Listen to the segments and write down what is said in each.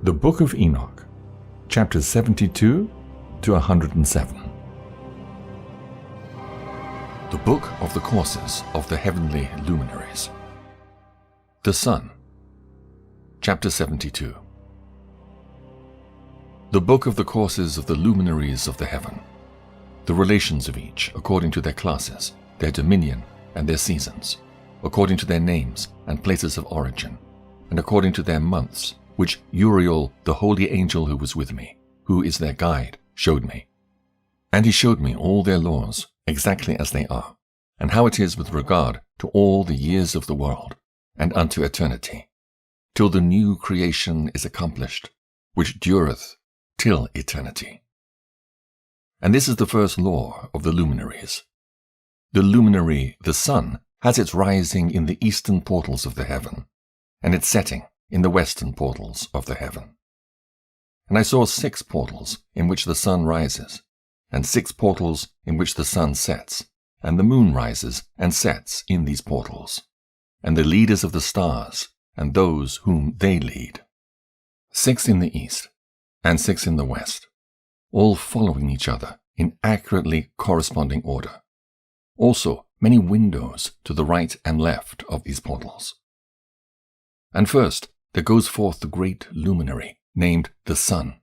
The Book of Enoch, chapters 72 to 107. The Book of the Courses of the Heavenly Luminaries. The Sun, chapter 72. The Book of the Courses of the Luminaries of the Heaven, the relations of each according to their classes, their dominion, and their seasons, according to their names and places of origin, and according to their months, which Uriel, the holy angel who was with me, who is their guide, showed me. And he showed me all their laws, exactly as they are, and how it is with regard to all the years of the world, and unto eternity, till the new creation is accomplished, which dureth till eternity. And this is the first law of the luminaries. The luminary, the sun, has its rising in the eastern portals of the heaven, and its setting in the western portals of the heaven. And I saw 6 portals in which the sun rises, and 6 portals in which the sun sets, and the moon rises and sets in these portals, and the leaders of the stars, and those whom they lead. 6 in the east, and 6 in the west, all following each other in accurately corresponding order. Also many windows to the right and left of these portals. And first there goes forth the great luminary, named the sun,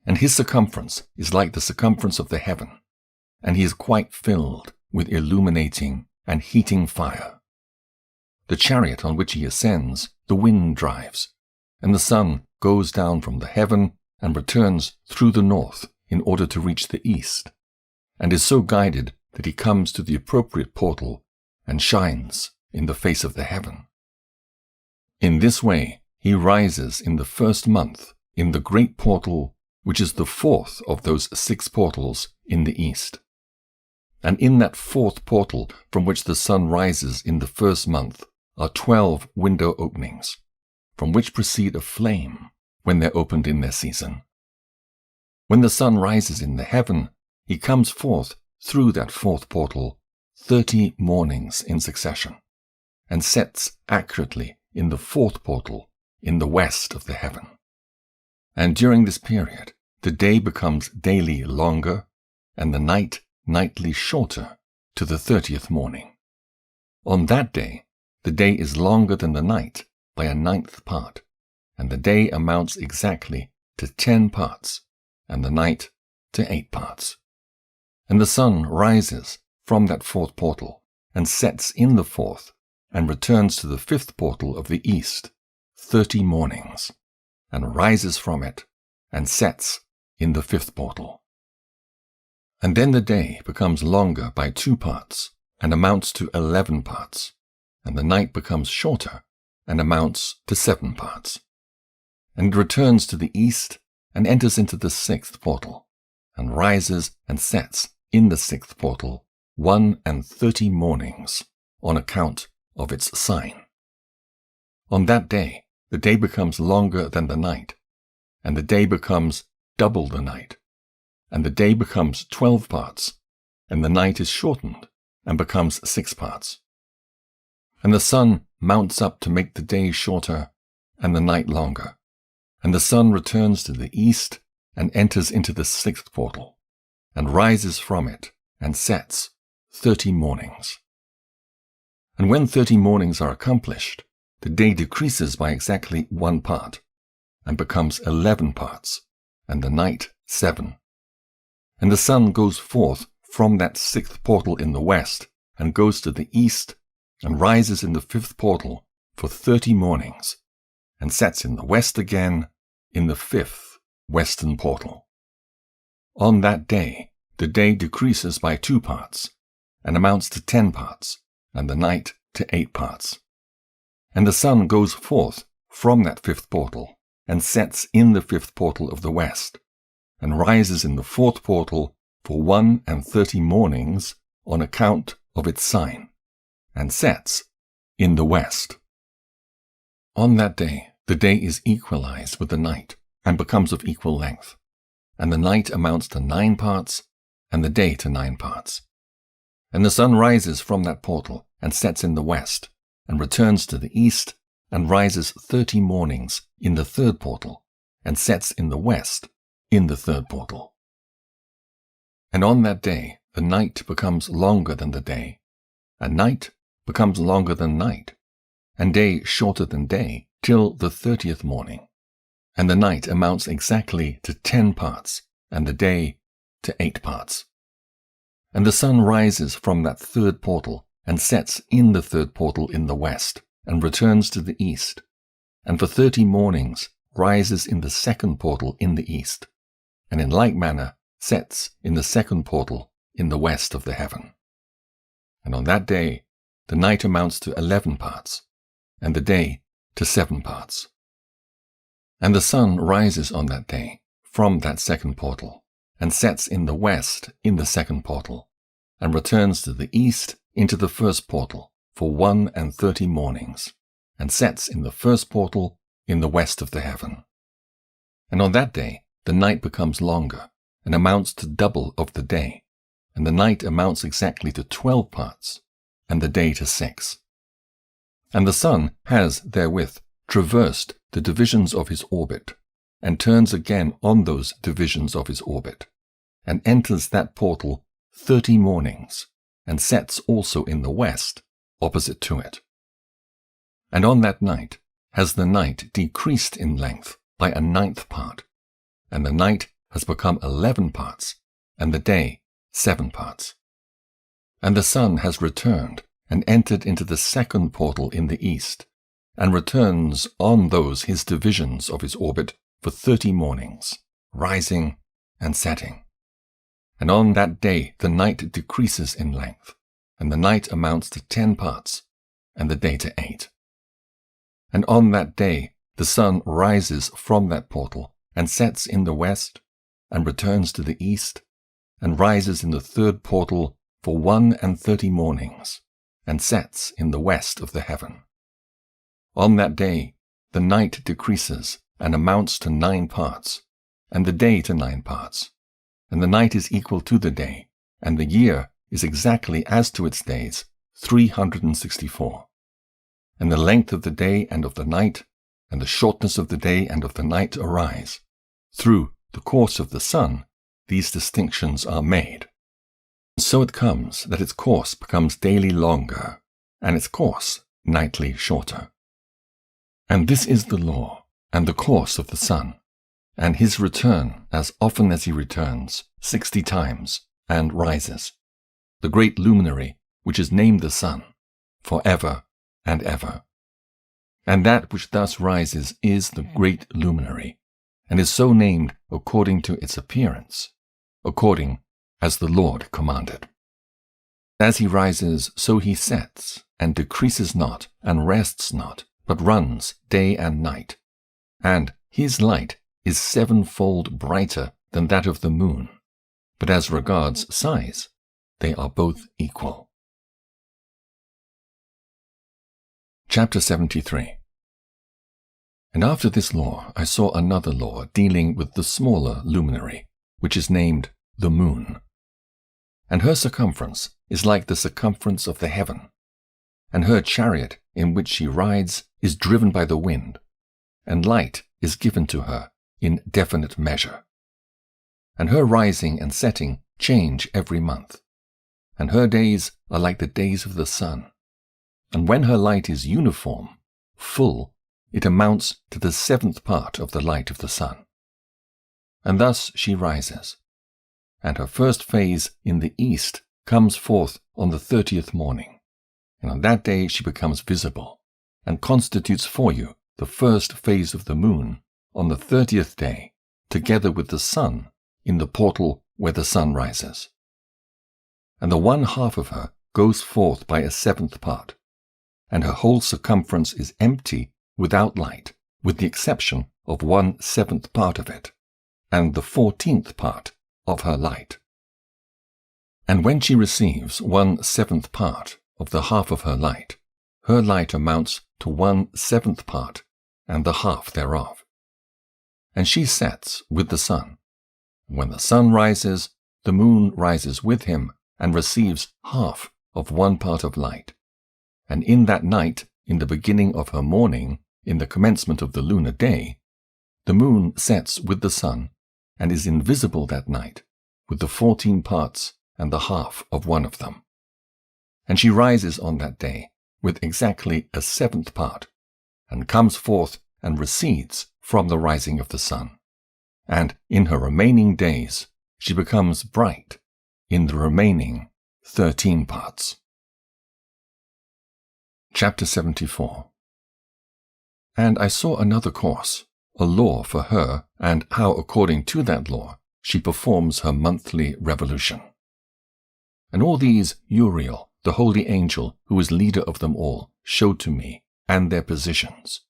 and his circumference is like the circumference of the heaven, and he is quite filled with illuminating and heating fire. The chariot on which he ascends, the wind drives, and the sun goes down from the heaven and returns through the north in order to reach the east, and is so guided that he comes to the appropriate portal and shines in the face of the heaven. In this way he rises in the first month in the great portal, which is the 4th of those 6 portals in the east. And in that 4th portal from which the sun rises in the first month are 12 window openings, from which proceed a flame when they're opened in their season. When the sun rises in the heaven, he comes forth through that 4th portal 30 mornings in succession, and sets accurately in the 4th portal in the west of the heaven. And during this period, the day becomes daily longer, and the night nightly shorter to the 30th morning. On that day, the day is longer than the night by a 9th part, and the day amounts exactly to 10 parts, and the night to 8 parts. And the sun rises from that 4th portal, and sets in the 4th, and returns to the 5th portal of the east 30 mornings, and rises from it, and sets in the 5th portal. And then the day becomes longer by 2 parts, and amounts to 11 parts, and the night becomes shorter, and amounts to 7 parts. And it returns to the east, and enters into the 6th portal, and rises and sets in the 6th portal 31 mornings, on account of its sign. On that day, the day becomes longer than the night, and the day becomes double the night, and the day becomes 12 parts, and the night is shortened and becomes 6 parts. And the sun mounts up to make the day shorter and the night longer, and the sun returns to the east and enters into the 6th portal, and rises from it and sets 30 mornings. And when 30 mornings are accomplished, the day decreases by exactly 1 part, and becomes 11 parts, and the night 7. And the sun goes forth from that 6th portal in the west, and goes to the east, and rises in the 5th portal for 30 mornings, and sets in the west again in the 5th western portal. On that day, the day decreases by 2 parts, and amounts to 10 parts, and the night to 8 parts. And the sun goes forth from that 5th portal, and sets in the 5th portal of the west, and rises in the 4th portal for 31 mornings on account of its sign, and sets in the west. On that day, the day is equalized with the night, and becomes of equal length, and the night amounts to 9 parts, and the day to 9 parts. And the sun rises from that portal, and sets in the west, and returns to the east, and rises 30 mornings in the 3rd portal, and sets in the west, in the third portal. And on that day the night becomes longer than the day, and night becomes longer than night, and day shorter than day, till the 30th morning. And the night amounts exactly to 10 parts, and the day to 8 parts. And the sun rises from that third portal, and sets in the third portal in the west, and returns to the east, and for 30 mornings rises in the second portal in the east, and in like manner sets in the second portal in the west of the heaven. And on that day the night amounts to 11 parts, and the day to 7 parts. And the sun rises on that day from that second portal, and sets in the west in the second portal, and returns to the east into the first portal for 31 mornings, and sets in the first portal in the west of the heaven. And on that day the night becomes longer, and amounts to double of the day, and the night amounts exactly to 12 parts, and the day to 6. And the sun has therewith traversed the divisions of his orbit, and turns again on those divisions of his orbit, and enters that portal 30 mornings, and sets also in the west, opposite to it. And on that night has the night decreased in length by a 9th part, and the night has become 11 parts, and the day 7 parts. And the sun has returned and entered into the second portal in the east, and returns on those his divisions of his orbit for 30 mornings, rising and setting. And on that day the night decreases in length, and the night amounts to 10 parts, and the day to 8. And on that day the sun rises from that portal, and sets in the west, and returns to the east, and rises in the third portal for 31 mornings, and sets in the west of the heaven. On that day the night decreases and amounts to 9 parts, and the day to 9 parts, and the night is equal to the day, and the year is exactly as to its days, 364. And the length of the day and of the night, and the shortness of the day and of the night arise. Through the course of the sun, these distinctions are made. So it comes that its course becomes daily longer, and its course nightly shorter. And this is the law, and the course of the sun, and his return as often as he returns, 60 times, and rises, the great luminary which is named the sun, for ever and ever. And that which thus rises is the great luminary, and is so named according to its appearance, according as the Lord commanded. As he rises, so he sets, and decreases not, and rests not, but runs day and night. And his light is 7-fold brighter than that of the moon, but as regards size, they are both equal. Chapter 73. And after this law I saw another law dealing with the smaller luminary, which is named the moon. And her circumference is like the circumference of the heaven, and her chariot in which she rides is driven by the wind, and light is given to her in definite measure. And her rising and setting change every month, and her days are like the days of the sun. And when her light is uniform, full, it amounts to the 7th part of the light of the sun. And thus she rises, and her first phase in the east comes forth on the 30th morning, and on that day she becomes visible, and constitutes for you the first phase of the moon on the 30th day, together with the sun in the portal where the sun rises. And the 1/2 of her goes forth by a 7th part, and her whole circumference is empty without light, with the exception of 1/7 part of it, and the 14th part of her light. And when she receives 1/7 part of the half of her light amounts to 1/7 part, and the half thereof. And she sets with the sun. When the sun rises, the moon rises with him, and receives half of 1 part of light. And in that night, in the beginning of her morning, in the commencement of the lunar day, the moon sets with the sun, and is invisible that night, with the 14 parts and the half of one of them. And she rises on that day with exactly a 7th part, and comes forth and recedes from the rising of the sun. And in her remaining days she becomes bright in the remaining 13 parts. Chapter 74. And I saw another course, a law for her, and how according to that law she performs her monthly revolution. And all these Uriel, the holy angel, who is leader of them all, showed to me, and their positions.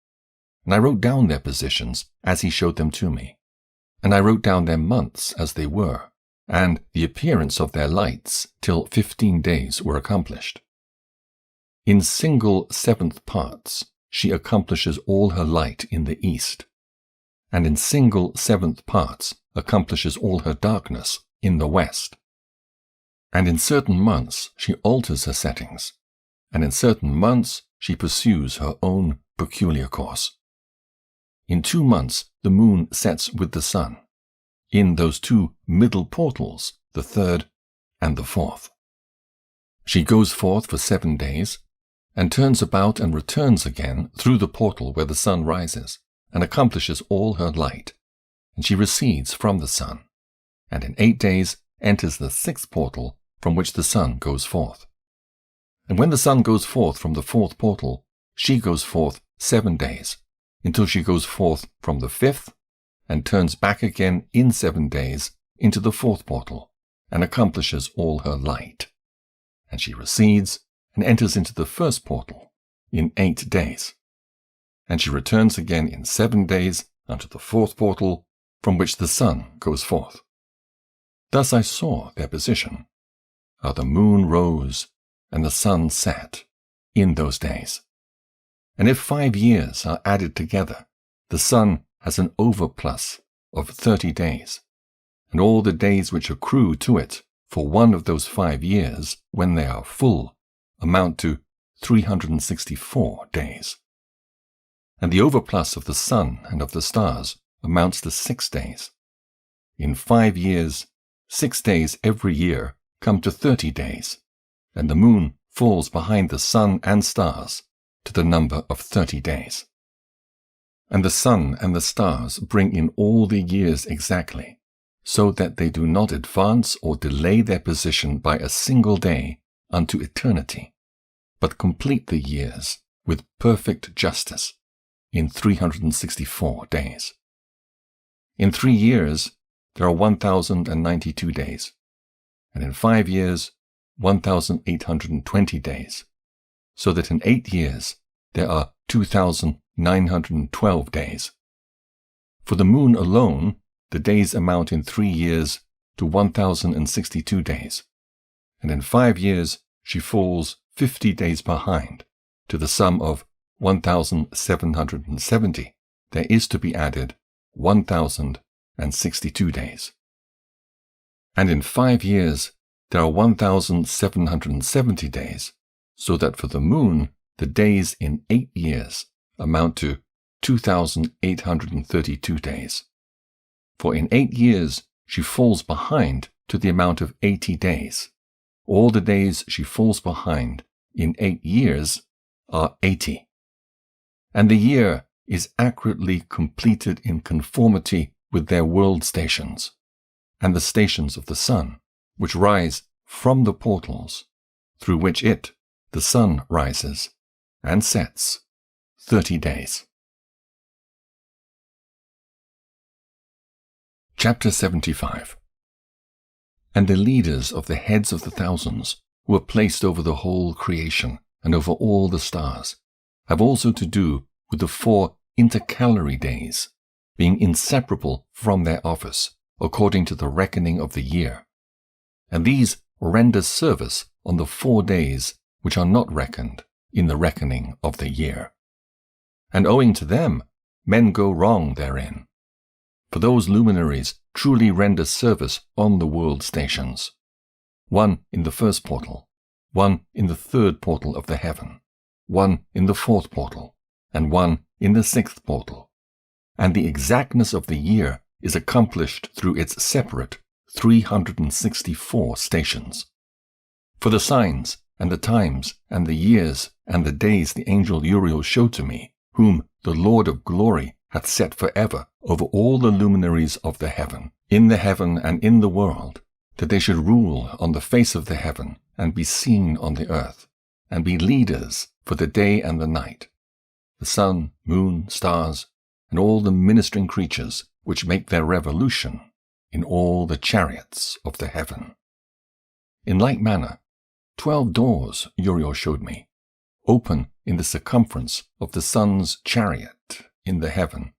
And I wrote down their positions as he showed them to me. And I wrote down their months as they were, and the appearance of their lights, till 15 days were accomplished. In single 7th parts she accomplishes all her light in the east, and in single 7th parts accomplishes all her darkness in the west. And in certain months she alters her settings, and in certain months she pursues her own peculiar course. In 2 months the moon sets with the sun, in those 2 middle portals, the 3rd and the 4th. She goes forth for 7 days, and turns about and returns again through the portal where the sun rises, and accomplishes all her light, and she recedes from the sun, and in 8 days enters the 6th portal from which the sun goes forth. And when the sun goes forth from the 4th portal, she goes forth 7 days, until she goes forth from the 5th, and turns back again in 7 days into the 4th portal, and accomplishes all her light. And she recedes and enters into the 1st portal in 8 days. And she returns again in 7 days unto the 4th portal, from which the sun goes forth. Thus I saw their position, how the moon rose and the sun set in those days. And if 5 years are added together, the sun has an overplus of 30 days, and all the days which accrue to it for one of those 5 years, when they are full, amount to 364 days. And the overplus of the sun and of the stars amounts to 6 days. In 5 years, 6 days every year come to 30 days, and the moon falls behind the sun and stars to the number of 30 days. And the sun and the stars bring in all the years exactly, so that they do not advance or delay their position by a single day unto eternity, but complete the years with perfect justice in 364 days. In 3 years there are 1,092 days, and in 5 years 1,820 days, so that in 8 years there are 2,912 days. For the moon alone, the days amount in 3 years to 1,062 days, and in 5 years she falls 50 days behind, to the sum of 1,770. There is to be added 1,062 days. And in 5 years there are 1,770 days, so that for the moon the days in 8 years amount to 2,832 days. For in 8 years she falls behind to the amount of 80 days. All the days she falls behind in 8 years are 80. And the year is accurately completed in conformity with their world stations, and the stations of the sun, which rise from the portals, through which it, the sun, rises and sets 30 days. Chapter 75. And the leaders of the heads of the thousands, who are placed over the whole creation and over all the stars, have also to do with the 4 intercalary days, being inseparable from their office, according to the reckoning of the year. And these render service on the 4 days which are not reckoned in the reckoning of the year. And owing to them, men go wrong therein. For those luminaries truly render service on the world stations, one in the 1st portal, one in the 3rd portal of the heaven, one in the 4th portal, and one in the 6th portal. and the exactness of the year is accomplished through its separate 364 stations. For the signs and the times and the years and the days the angel Uriel showed to me, whom the Lord of glory hath set forever over all the luminaries of the heaven, in the heaven and in the world, that they should rule on the face of the heaven, and be seen on the earth, and be leaders for the day and the night, the sun, moon, stars, and all the ministering creatures which make their revolution in all the chariots of the heaven. In like manner, 12 doors Uriel showed me, open in the circumference of the sun's chariot in the heaven,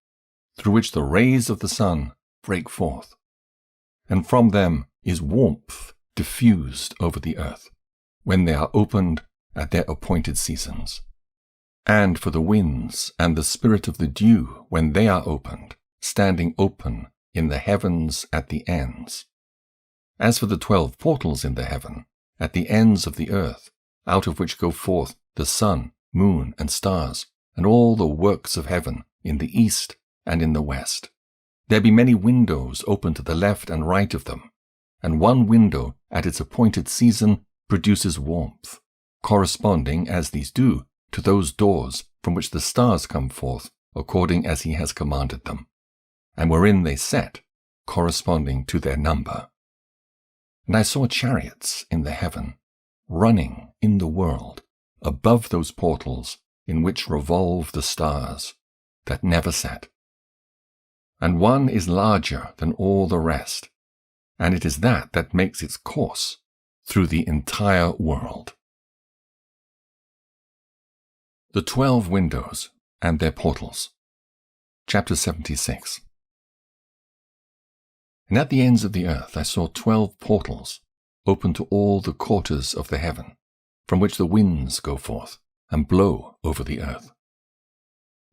through which the rays of the sun break forth, and from them is warmth diffused over the earth, when they are opened at their appointed seasons, and for the winds and the spirit of the dew when they are opened, standing open in the heavens at the ends. As for the 12 portals in the heaven, at the ends of the earth, out of which go forth the sun, moon, and stars, and all the works of heaven in the east and in the west, there be many windows open to the left and right of them, and one window at its appointed season produces warmth, corresponding, as these do, to those doors from which the stars come forth, according as he has commanded them, and wherein they set, corresponding to their number. And I saw chariots in the heaven, running in the world, above those portals in which revolve the stars, that never set. And one is larger than all the rest, and it is that makes its course through the entire world. The 12 windows and their portals. Chapter 76. And at the ends of the earth I saw 12 portals, open to all the quarters of the heaven, from which the winds go forth, and blow over the earth.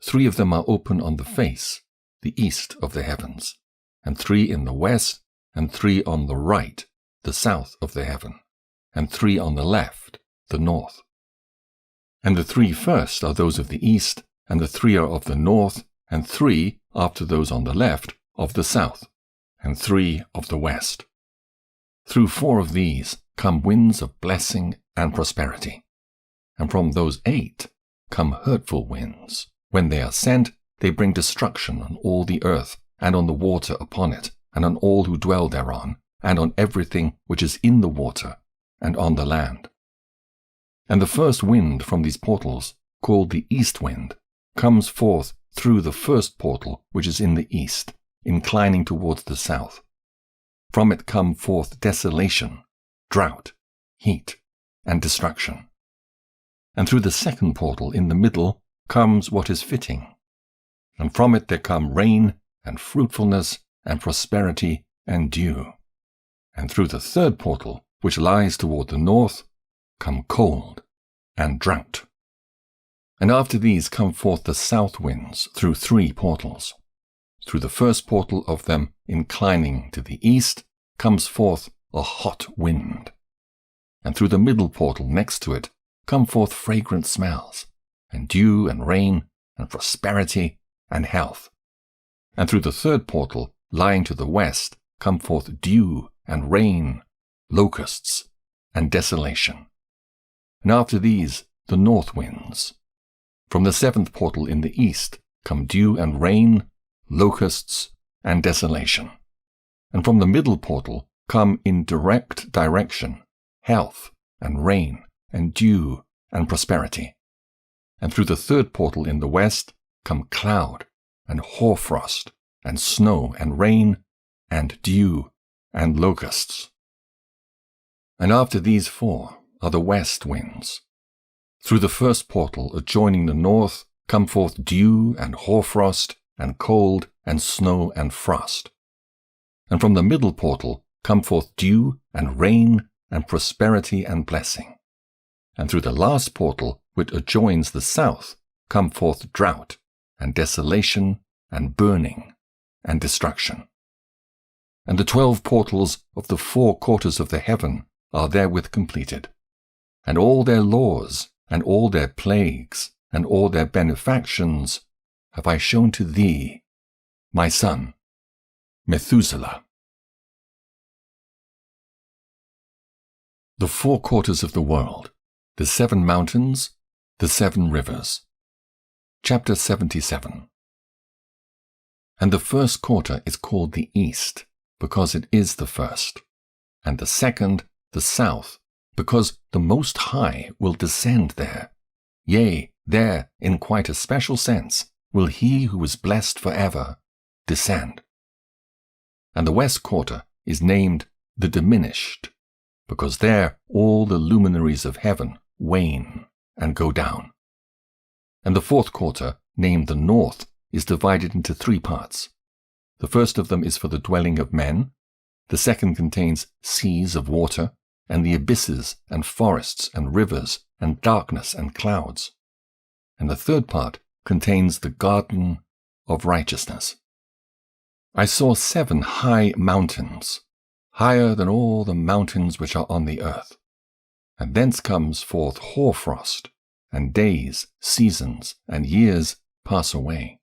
3 of them are open on the face, the east of the heavens, and 3 in the west, and 3 on the right, the south of the heaven, and 3 on the left, the north. And the 3 first are those of the east, and the 3 are of the north, and 3, after those on the left, of the south, and 3 of the west. Through 4 of these come winds of blessing and prosperity, and from those 8 come hurtful winds. When they are sent, they bring destruction on all the earth, and on the water upon it, and on all who dwell thereon, and on everything which is in the water, and on the land. And the first wind from these portals, called the east wind, comes forth through the first portal which is in the east, inclining towards the south. From it come forth desolation, drought, heat, and destruction. And through the second portal in the middle comes what is fitting. And from it there come rain, and fruitfulness, and prosperity, and dew. And through the third portal, which lies toward the north, come cold and drought. And after these come forth the south winds through 3 portals. Through the first portal of them, inclining to the east, comes forth a hot wind. And through the middle portal next to it come forth fragrant smells, and dew and rain, and prosperity and health. And through the third portal, lying to the west, come forth dew and rain, locusts, and desolation. And after these, the north winds. From the 7th portal in the east come dew and rain, locusts, and desolation. And from the middle portal come in direct direction health, and rain, and dew, and prosperity. And through the 3rd portal in the west come cloud, and hoarfrost, and snow, and rain, and dew, and locusts. And after these 4 are the west winds. Through the first portal adjoining the north come forth dew, and hoarfrost, and cold, and snow, and frost. And from the middle portal come forth dew, and rain, and prosperity, and blessing. And through the last portal, which adjoins the south, come forth drought, and desolation, and burning, and destruction. And the 12 portals of the 4 quarters of the heaven are therewith completed. And all their laws, and all their plagues, and all their benefactions have I shown to thee, my son, Methuselah. The four quarters of the world, the 7 mountains, the 7 rivers. Chapter 77. And the first quarter is called the east, because it is the first, and the second the south, because the Most High will descend there. Yea, there, in quite a special sense, will he who is blessed forever descend. And the west quarter is named the diminished, because there all the luminaries of heaven wane and go down. And the fourth quarter, named the north, is divided into 3 parts. The first of them is for the dwelling of men, the second contains seas of water, and the abysses and forests and rivers and darkness and clouds. And the third part contains the garden of righteousness. I saw 7 high mountains, higher than all the mountains which are on the earth. And thence comes forth hoarfrost, and days, seasons, and years pass away.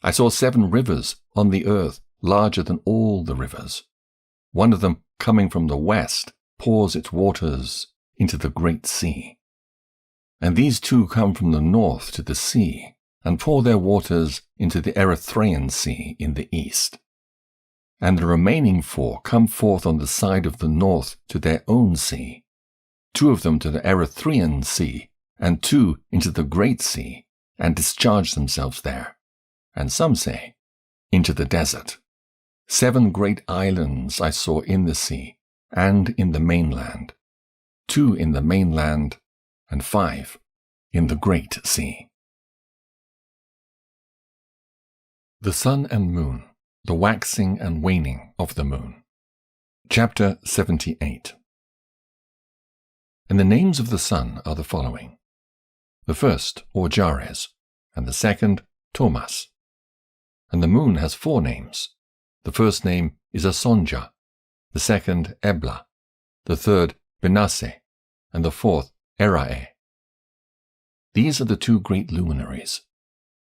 I saw 7 rivers on the earth, larger than all the rivers. One of them, coming from the west, pours its waters into the great sea. And these 2 come from the north to the sea, and pour their waters into the Erythraean Sea in the east. And the remaining 4 come forth on the side of the north to their own sea, 2 of them to the Erythraean Sea, and 2 into the great sea, and discharge themselves there. And some say, into the desert. 7 great islands I saw in the sea, and in the mainland, 2 in the mainland, and 5 in the great sea. The sun and moon, the waxing and waning of the moon. Chapter 78. And the names of the sun are the following. The first, Orjares, and the second, Thomas. And the moon has 4 names. The first name is Asonja, the second Ebla, the third Benasse, and the fourth Erae. These are the 2 great luminaries.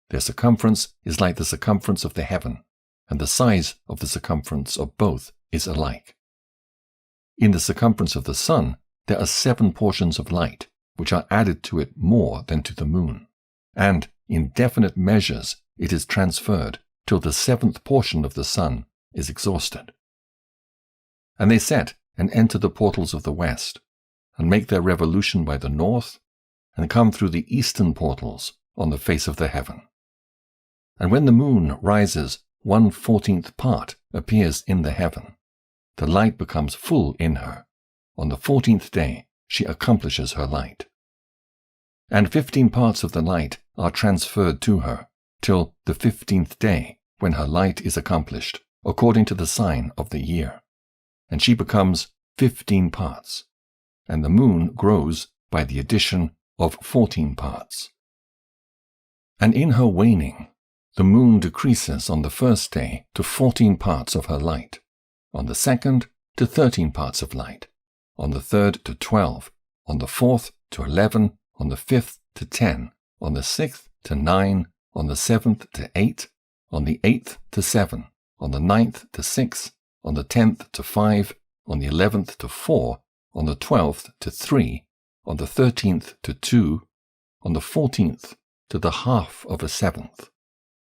Their circumference is like the circumference of the heaven, and the size of the circumference of both is alike. In the circumference of the sun there are 7 portions of light, which are added to it more than to the moon, and in definite measures it is transferred till the 7th portion of the sun is exhausted. And they set and enter the portals of the west, and make their revolution by the north, and come through the eastern portals on the face of the heaven. And when the moon rises, 1/14th part appears in the heaven. The light becomes full in her. On the 14th day she accomplishes her light. And 15 parts of the light are transferred to her, till the 15th day, when her light is accomplished, according to the sign of the year. And she becomes 15 parts, and the moon grows by the addition of 14 parts. And in her waning, the moon decreases on the first day to 14 parts of her light, on the second to 13 parts of light, on the third to 12, on the fourth to 11, on the 5th to 10, on the 6th to 9, on the 7th to 8, on the 8th to 7, on the 9th to 6, on the 10th to 5, on the 11th to 4, on the 12th to 3, on the 13th to 2, on the 14th to the half of a 7th,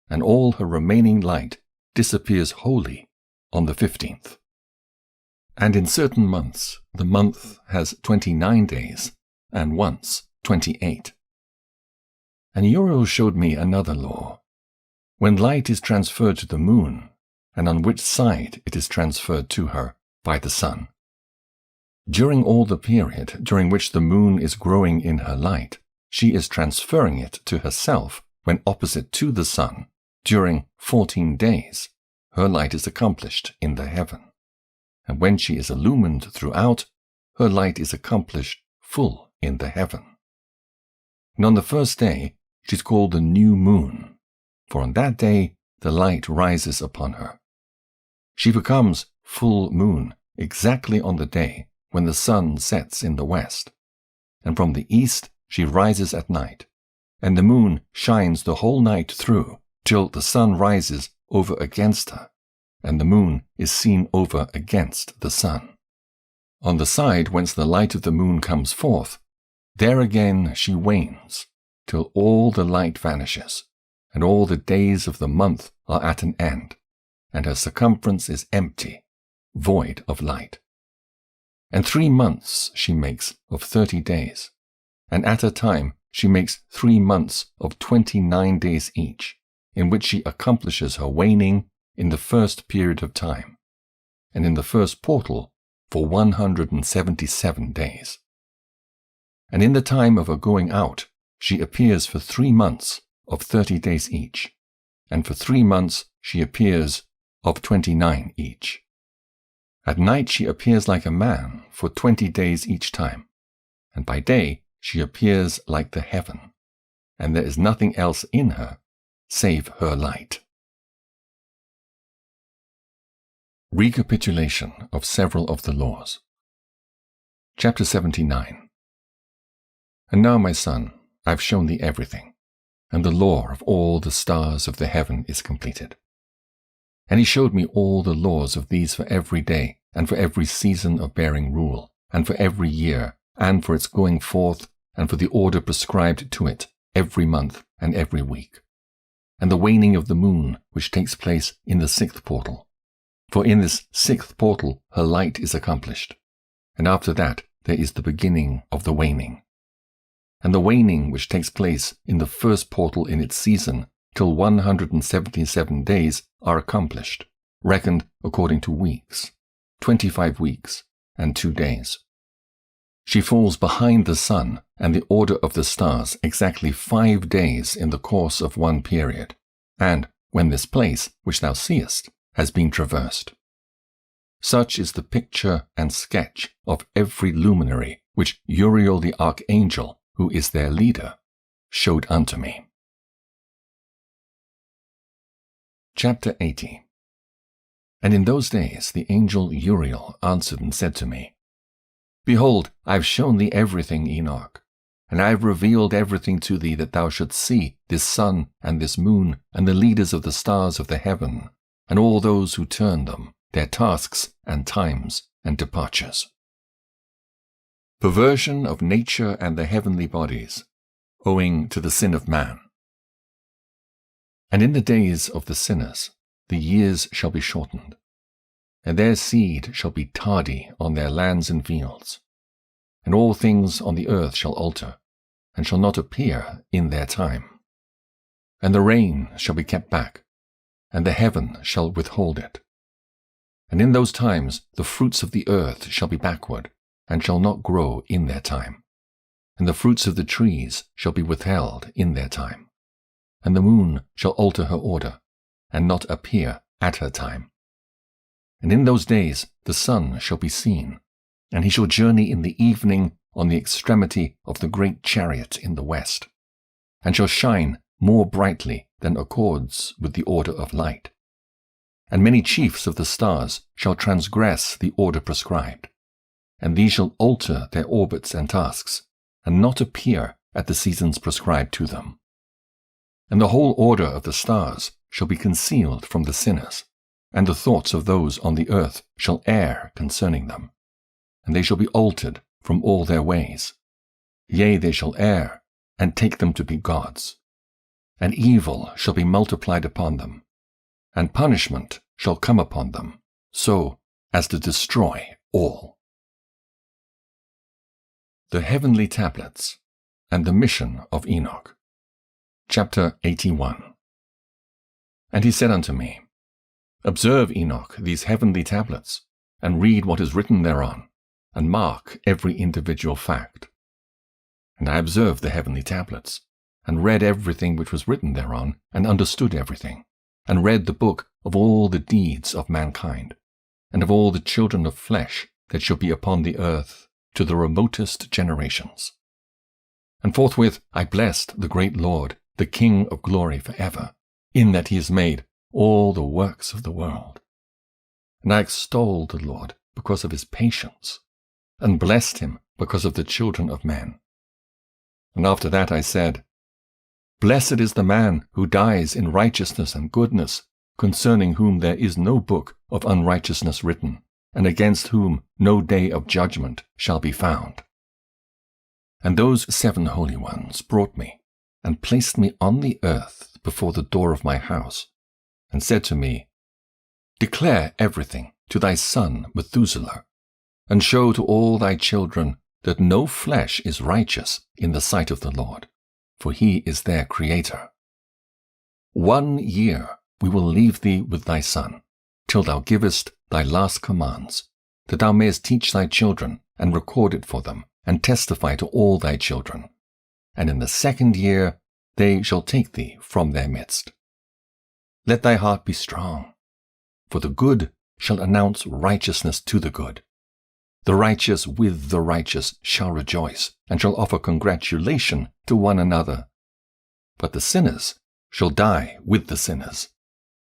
and all her remaining light disappears wholly on the 15th. And in certain months the month has 29 days, and once 28. And Uriel showed me another law. When light is transferred to the moon, and on which side it is transferred to her by the sun. During all the period during which the moon is growing in her light, she is transferring it to herself when opposite to the sun. During 14 days, her light is accomplished in the heaven. And when she is illumined throughout, her light is accomplished full in the heaven. And on the first day, she is called the new moon, for on that day the light rises upon her. She becomes full moon exactly on the day when the sun sets in the west, and from the east she rises at night, and the moon shines the whole night through till the sun rises over against her, and the moon is seen over against the sun. On the side whence the light of the moon comes forth, there again she wanes, till all the light vanishes, and all the days of the month are at an end, and her circumference is empty, void of light. And 3 months she makes of 30 days, and at a time she makes 3 months of 29 days each, in which she accomplishes her waning in the first period of time, and in the first portal for 177 days. And in the time of her going out, she appears for 3 months of 30 days each, and for 3 months she appears of 29 each. At night she appears like a man for 20 days each time, and by day she appears like the heaven, and there is nothing else in her save her light. Recapitulation of several of the laws. Chapter 79. And now, my son, I have shown thee everything, and the law of all the stars of the heaven is completed. And he showed me all the laws of these for every day, and for every season of bearing rule, and for every year, and for its going forth, and for the order prescribed to it every month and every week, and the waning of the moon which takes place in the 6th portal. For in this 6th portal her light is accomplished, and after that there is the beginning of the waning. And the waning which takes place in the 1st portal in its season till 177 days are accomplished, reckoned according to weeks, 25 weeks and 2 days. She falls behind the sun and the order of the stars exactly 5 days in the course of one period, and when this place, which thou seest, has been traversed. Such is the picture and sketch of every luminary which Uriel the archangel, who is their leader, showed unto me. Chapter 80. And in those days the angel Uriel answered and said to me, Behold, I have shown thee everything, Enoch, and I have revealed everything to thee that thou shouldst see this sun and this moon and the leaders of the stars of the heaven, and all those who turn them, their tasks and times and departures. Perversion of nature and the heavenly bodies, owing to the sin of man. And in the days of the sinners the years shall be shortened, and their seed shall be tardy on their lands and fields, and all things on the earth shall alter, and shall not appear in their time. And the rain shall be kept back, and the heaven shall withhold it. And in those times the fruits of the earth shall be backward, and shall not grow in their time. And the fruits of the trees shall be withheld in their time. And the moon shall alter her order, and not appear at her time. And in those days the sun shall be seen, and he shall journey in the evening on the extremity of the great chariot in the west, and shall shine more brightly than accords with the order of light. And many chiefs of the stars shall transgress the order prescribed, and these shall alter their orbits and tasks, and not appear at the seasons prescribed to them. And the whole order of the stars shall be concealed from the sinners, and the thoughts of those on the earth shall err concerning them, and they shall be altered from all their ways. Yea, they shall err, and take them to be gods. And evil shall be multiplied upon them, and punishment shall come upon them, so as to destroy all. The Heavenly Tablets, and the Mission of Enoch. Chapter 81. And he said unto me, Observe, Enoch, these heavenly tablets, and read what is written thereon, and mark every individual fact. And I observed the heavenly tablets, and read everything which was written thereon, and understood everything, and read the book of all the deeds of mankind, and of all the children of flesh that shall be upon the earth to the remotest generations. And forthwith I blessed the great Lord, the King of glory for ever, in that he has made all the works of the world. And I extolled the Lord because of his patience, and blessed him because of the children of men. And after that I said, Blessed is the man who dies in righteousness and goodness, concerning whom there is no book of unrighteousness written, and against whom no day of judgment shall be found. And those 7 holy ones brought me, and placed me on the earth before the door of my house, and said to me, Declare everything to thy son Methuselah, and show to all thy children that no flesh is righteous in the sight of the Lord, for he is their Creator. 1 year we will leave thee with thy son, till thou givest thy last commands, that thou mayest teach thy children, and record it for them, and testify to all thy children. And in the 2nd year they shall take thee from their midst. Let thy heart be strong, for the good shall announce righteousness to the good. The righteous with the righteous shall rejoice, and shall offer congratulation to one another. But the sinners shall die with the sinners,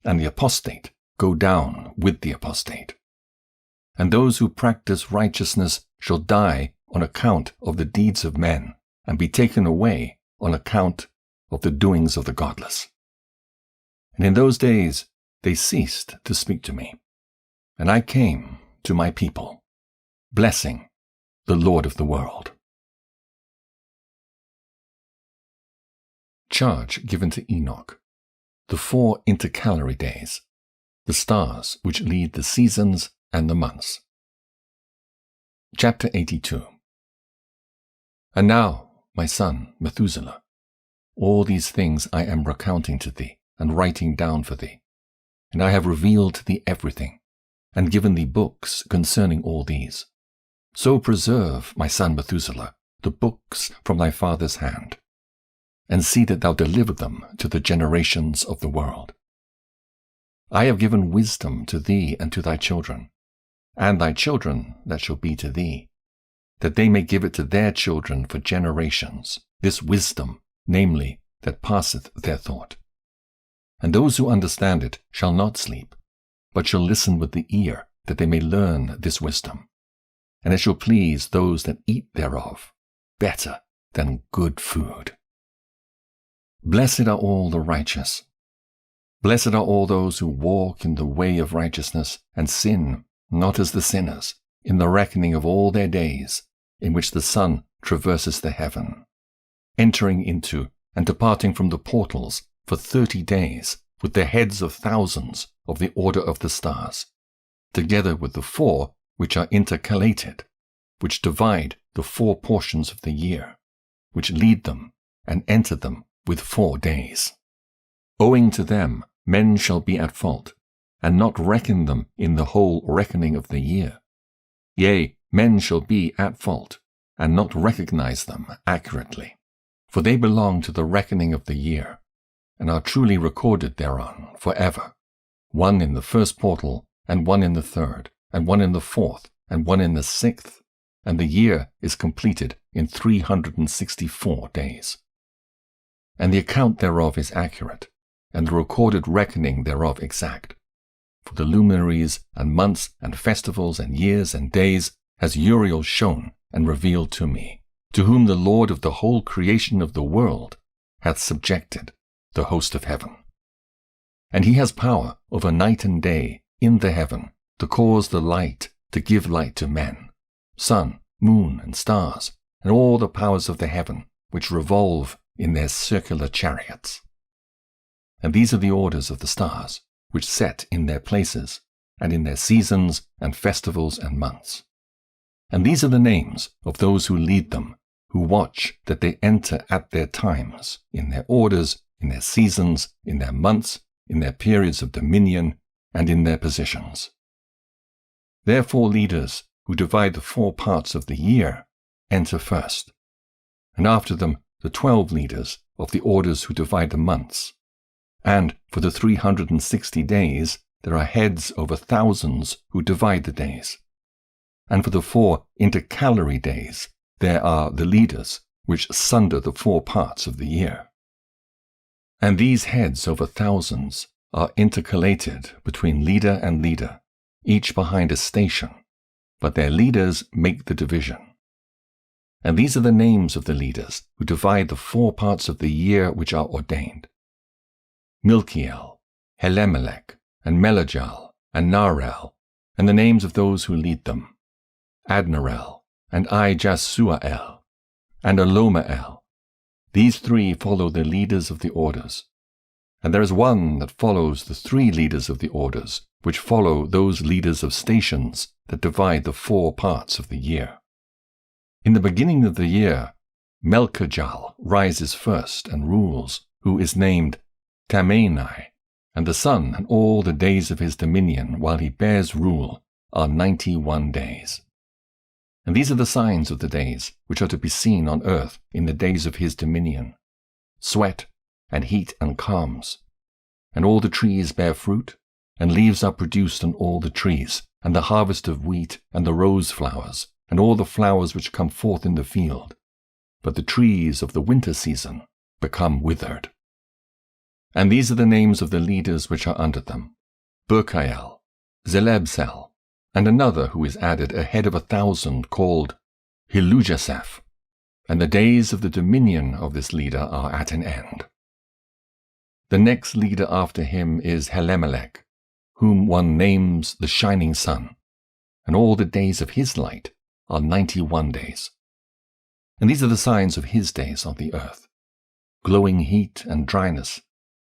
and the apostate go down with the apostate. And those who practice righteousness shall die on account of the deeds of men, and be taken away on account of the doings of the godless. And in those days they ceased to speak to me, and I came to my people, blessing the Lord of the world. Charge given to Enoch, the 4 intercalary days, the stars which lead the seasons and the months. Chapter 82. And now, my son Methuselah, all these things I am recounting to thee, and writing down for thee. And I have revealed to thee everything, and given thee books concerning all these. So preserve, my son Methuselah, the books from thy father's hand, and see that thou deliver them to the generations of the world. I have given wisdom to thee and to thy children, and thy children that shall be to thee, that they may give it to their children for generations, this wisdom, namely, that passeth their thought. And those who understand it shall not sleep, but shall listen with the ear, that they may learn this wisdom. And it shall please those that eat thereof better than good food. Blessed are all the righteous. Blessed are all those who walk in the way of righteousness, and sin, not as the sinners, in the reckoning of all their days, in which the sun traverses the heaven, entering into and departing from the portals for 30 days, with the heads of thousands of the order of the stars, together with the 4 which are intercalated, which divide the 4 portions of the year, which lead them and enter them with 4 days. Owing to them, men shall be at fault, and not reckon them in the whole reckoning of the year. Yea, men shall be at fault, and not recognize them accurately, for they belong to the reckoning of the year, and are truly recorded thereon forever, 1 in the 1st portal, and 1 in the 3rd, and 1 in the 4th, and 1 in the 6th, and the year is completed in 364 days. And the account thereof is accurate, and the recorded reckoning thereof exact. For the luminaries and months and festivals and years and days has Uriel shown and revealed to me, to whom the Lord of the whole creation of the world hath subjected the host of heaven. And he has power over night and day in the heaven, to cause the light to give light to men, sun, moon, and stars, and all the powers of the heaven, which revolve in their circular chariots. And these are the orders of the stars, which set in their places, and in their seasons and festivals and months. And these are the names of those who lead them, who watch that they enter at their times, in their orders, in their seasons, in their months, in their periods of dominion, and in their positions. Therefore leaders, who divide the 4 parts of the year, enter first, and after them the 12 leaders of the orders who divide the months. And for the 360 days there are heads over thousands who divide the days. And for the 4 intercalary days there are the leaders which sunder the 4 parts of the year. And these heads over thousands are intercalated between leader and leader, each behind a station, but their leaders make the division. And these are the names of the leaders who divide the 4 parts of the year which are ordained: Milkiel, Helemelech, and Melajal, and Narel, and the names of those who lead them, Adnarel, and Ijasuael, and Alomael. These three follow the leaders of the orders. And there is one that follows the three leaders of the orders, which follow those leaders of stations that divide the 4 parts of the year. In the beginning of the year, Melchijal rises first and rules, who is named Tamanai, and the sun and all the days of his dominion while he bears rule are 91 days. And these are the signs of the days which are to be seen on earth in the days of his dominion: sweat, and heat, and calms. And all the trees bear fruit, and leaves are produced on all the trees, and the harvest of wheat, and the rose flowers, and all the flowers which come forth in the field. But the trees of the winter season become withered. And these are the names of the leaders which are under them: Burkael, Zelebsel, and another who is added ahead of 1,000 called Hilujasaph. And the days of the dominion of this leader are at an end. The next leader after him is Helemelech, whom one names the shining sun, and all the days of his light are 91 days. And these are the signs of his days on the earth: glowing heat and dryness,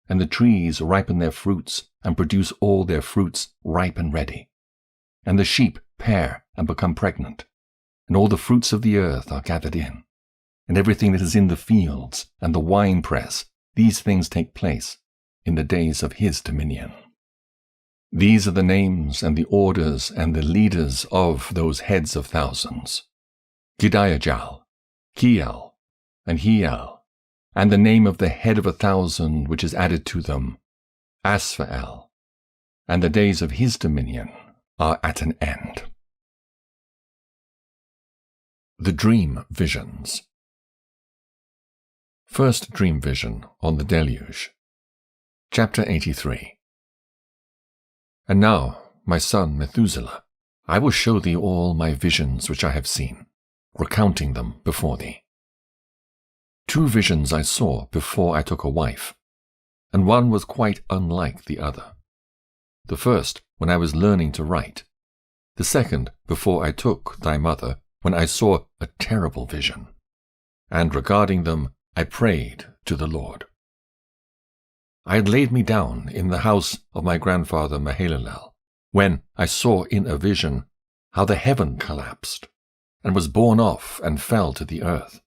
and the trees ripen their fruits and produce all their fruits ripe and ready. And the sheep pair and become pregnant, and all the fruits of the earth are gathered in, and everything that is in the fields and the winepress. These things take place in the days of his dominion. These are the names and the orders and the leaders of those heads of thousands: Gidiajal, Kiel, and Hiel, and the name of the head of 1,000 which is added to them, Asphael, and the days of his dominion are at an end. The Dream Visions. First Dream Vision on the Deluge. Chapter 83. And now, my son Methuselah, I will show thee all my visions which I have seen, recounting them before thee. 2 visions I saw before I took a wife, and one was quite unlike the other. The first when I was learning to write, the second before I took thy mother, when I saw a terrible vision, and regarding them I prayed to the Lord. I had laid me down in the house of my grandfather Mahalalel, when I saw in a vision how the heaven collapsed, and was borne off and fell to the earth.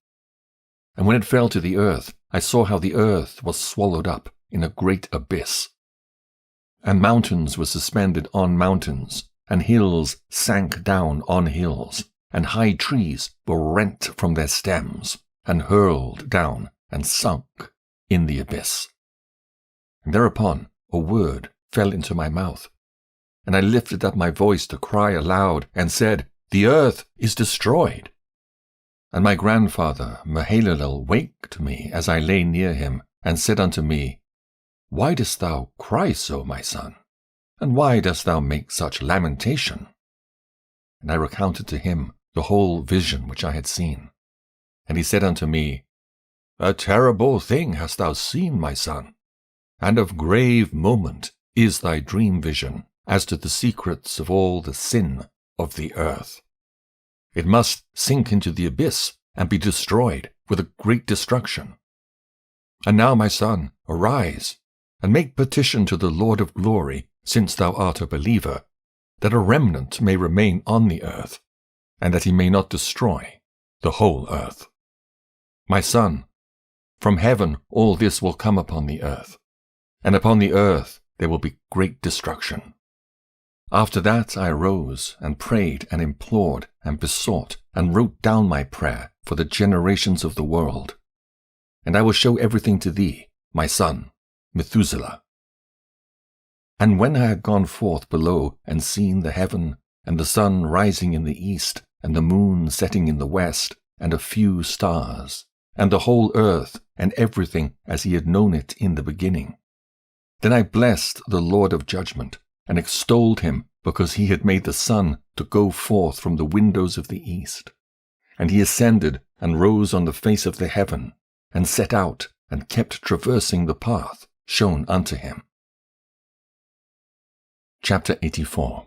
And when it fell to the earth, I saw how the earth was swallowed up in a great abyss. And mountains were suspended on mountains, and hills sank down on hills, and high trees were rent from their stems, and hurled down and sunk in the abyss. And thereupon a word fell into my mouth, and I lifted up my voice to cry aloud, and said, The earth is destroyed. And my grandfather Mahalalel waked me as I lay near him, and said unto me, Why dost thou cry so, my son? And why dost thou make such lamentation? And I recounted to him the whole vision which I had seen. And he said unto me, A terrible thing hast thou seen, my son, and of grave moment is thy dream vision as to the secrets of all the sin of the earth. It must sink into the abyss and be destroyed with a great destruction. And now, my son, arise, and make petition to the Lord of glory, since thou art a believer, that a remnant may remain on the earth, and that he may not destroy the whole earth. My son, from heaven all this will come upon the earth, and upon the earth there will be great destruction. After that I arose and prayed and implored and besought and wrote down my prayer for the generations of the world. And I will show everything to thee, my son, Methuselah. And when I had gone forth below and seen the heaven, and the sun rising in the east, and the moon setting in the west, and a few stars, and the whole earth, and everything as he had known it in the beginning, then I blessed the Lord of judgment, and extolled him, because he had made the sun to go forth from the windows of the east. And he ascended and rose on the face of the heaven, and set out and kept traversing the path shown unto him. Chapter 84.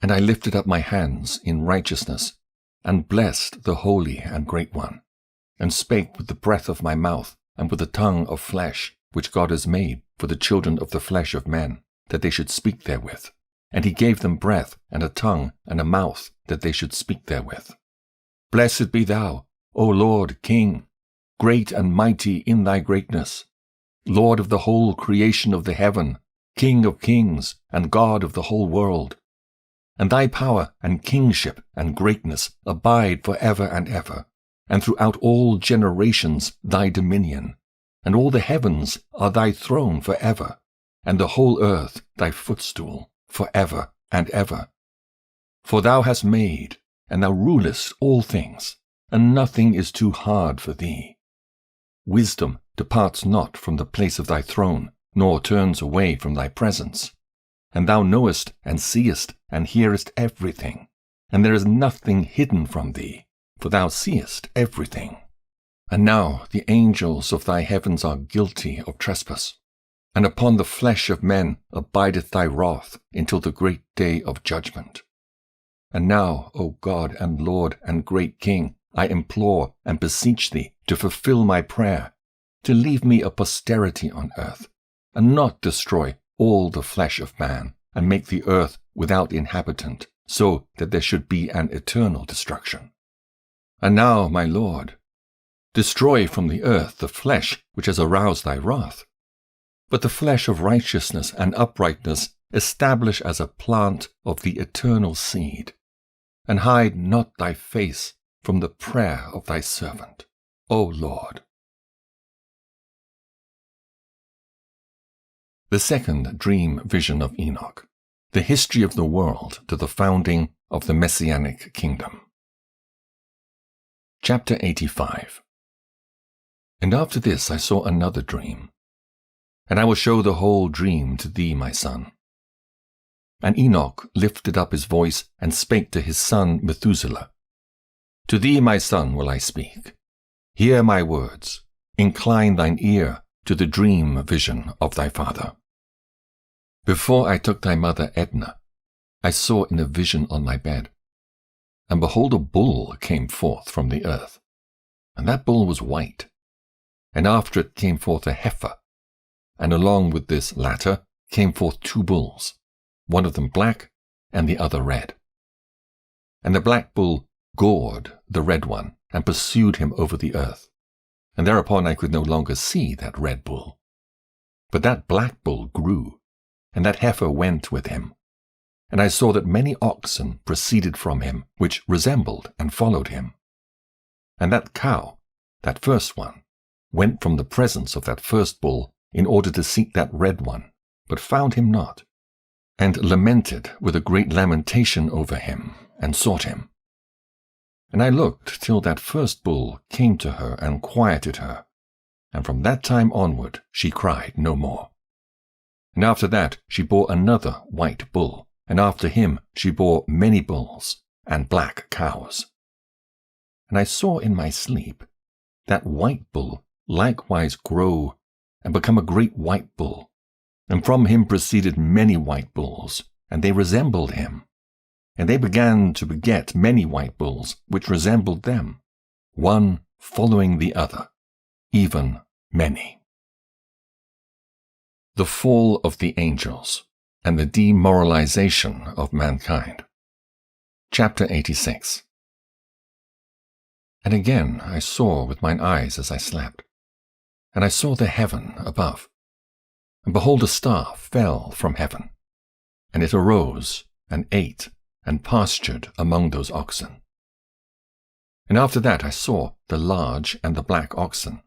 And I lifted up my hands in righteousness, and blessed the Holy and Great One, and spake with the breath of my mouth, and with the tongue of flesh, which God has made for the children of the flesh of men, that they should speak therewith. And he gave them breath, and a tongue, and a mouth, that they should speak therewith. Blessed be thou, O Lord, King, great and mighty in thy greatness, Lord of the whole creation of the heaven, King of kings, and God of the whole world. And thy power and kingship and greatness abide for ever and ever, and throughout all generations thy dominion. And all the heavens are thy throne for ever, and the whole earth thy footstool for ever and ever. For thou hast made, and thou rulest all things, and nothing is too hard for thee. Wisdom departs not from the place of thy throne, nor turns away from thy presence. And thou knowest and seest and hearest everything, and there is nothing hidden from thee, for thou seest everything. And now the angels of thy heavens are guilty of trespass, and upon the flesh of men abideth thy wrath until the great day of judgment. And now, O God and Lord and great King, I implore and beseech thee to fulfill my prayer, to leave me a posterity on earth, and not destroy all the flesh of man, and make the earth without inhabitant, so that there should be an eternal destruction. And now, my Lord, destroy from the earth the flesh which has aroused thy wrath, but the flesh of righteousness and uprightness establish as a plant of the eternal seed, and hide not thy face from the prayer of thy servant, O Lord. The second dream vision of Enoch, the history of the world to the founding of the Messianic kingdom. Chapter 85. And after this I saw another dream, and I will show the whole dream to thee, my son. And Enoch lifted up his voice and spake to his son Methuselah. To thee, my son, will I speak. Hear my words. Incline thine ear to the dream vision of thy father. Before I took thy mother Edna, I saw in a vision on my bed, and behold, a bull came forth from the earth, and that bull was white, and after it came forth a heifer, and along with this latter came forth two bulls, one of them black and the other red. And the black bull gored the red one, and pursued him over the earth, and thereupon I could no longer see that red bull. But that black bull grew, and that heifer went with him. And I saw that many oxen proceeded from him, which resembled and followed him. And that cow, that first one, went from the presence of that first bull in order to seek that red one, but found him not, and lamented with a great lamentation over him, and sought him. And I looked till that first bull came to her and quieted her, and from that time onward she cried no more. And after that she bore another white bull, and after him she bore many bulls and black cows. And I saw in my sleep that white bull likewise grow and become a great white bull, and from him proceeded many white bulls, and they resembled him. And they began to beget many white bulls, which resembled them, one following the other, even many. The fall of the angels and the demoralization of mankind. Chapter 86. And again I saw with mine eyes as I slept, and I saw the heaven above, and behold, a star fell from heaven, and it arose and ate and pastured among those oxen. And after that I saw the large and the black oxen,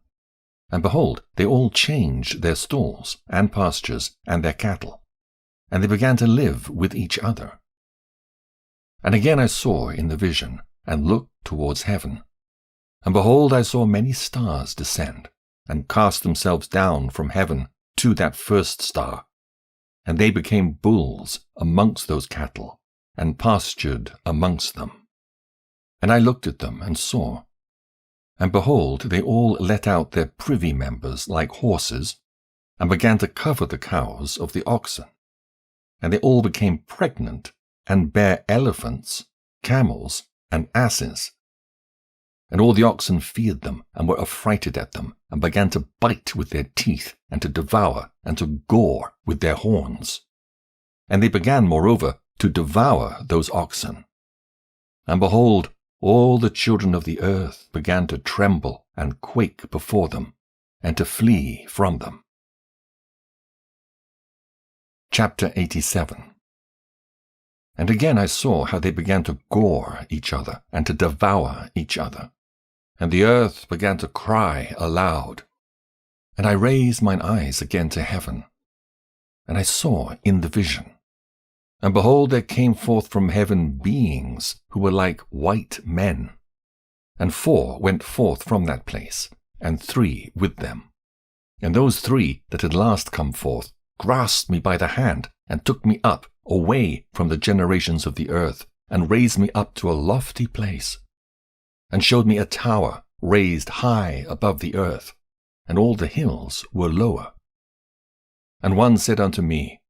and behold, they all changed their stalls and pastures and their cattle, and they began to live with each other. And again I saw in the vision, and looked towards heaven, and behold, I saw many stars descend, and cast themselves down from heaven to that first star, and they became bulls amongst those cattle, and pastured amongst them. And I looked at them and saw, and behold, they all let out their privy members like horses, and began to cover the cows of the oxen. and they all became pregnant, and bare elephants, camels, and asses. And all the oxen feared them, and were affrighted at them, and began to bite with their teeth, and to devour, and to gore with their horns. And they began, moreover, to devour those oxen. And behold, all the children of the earth began to tremble and quake before them, and to flee from them. Chapter 87. And again I saw how they began to gore each other, and to devour each other. And the earth began to cry aloud. And I raised mine eyes again to heaven, and I saw in the vision. And behold, there came forth from heaven beings who were like white men. And 4 went forth from that place, and 3 with them. And those 3 that had last come forth grasped me by the hand, and took me up away from the generations of the earth, and raised me up to a lofty place, and showed me a tower raised high above the earth, and all the hills were lower. And one said unto me,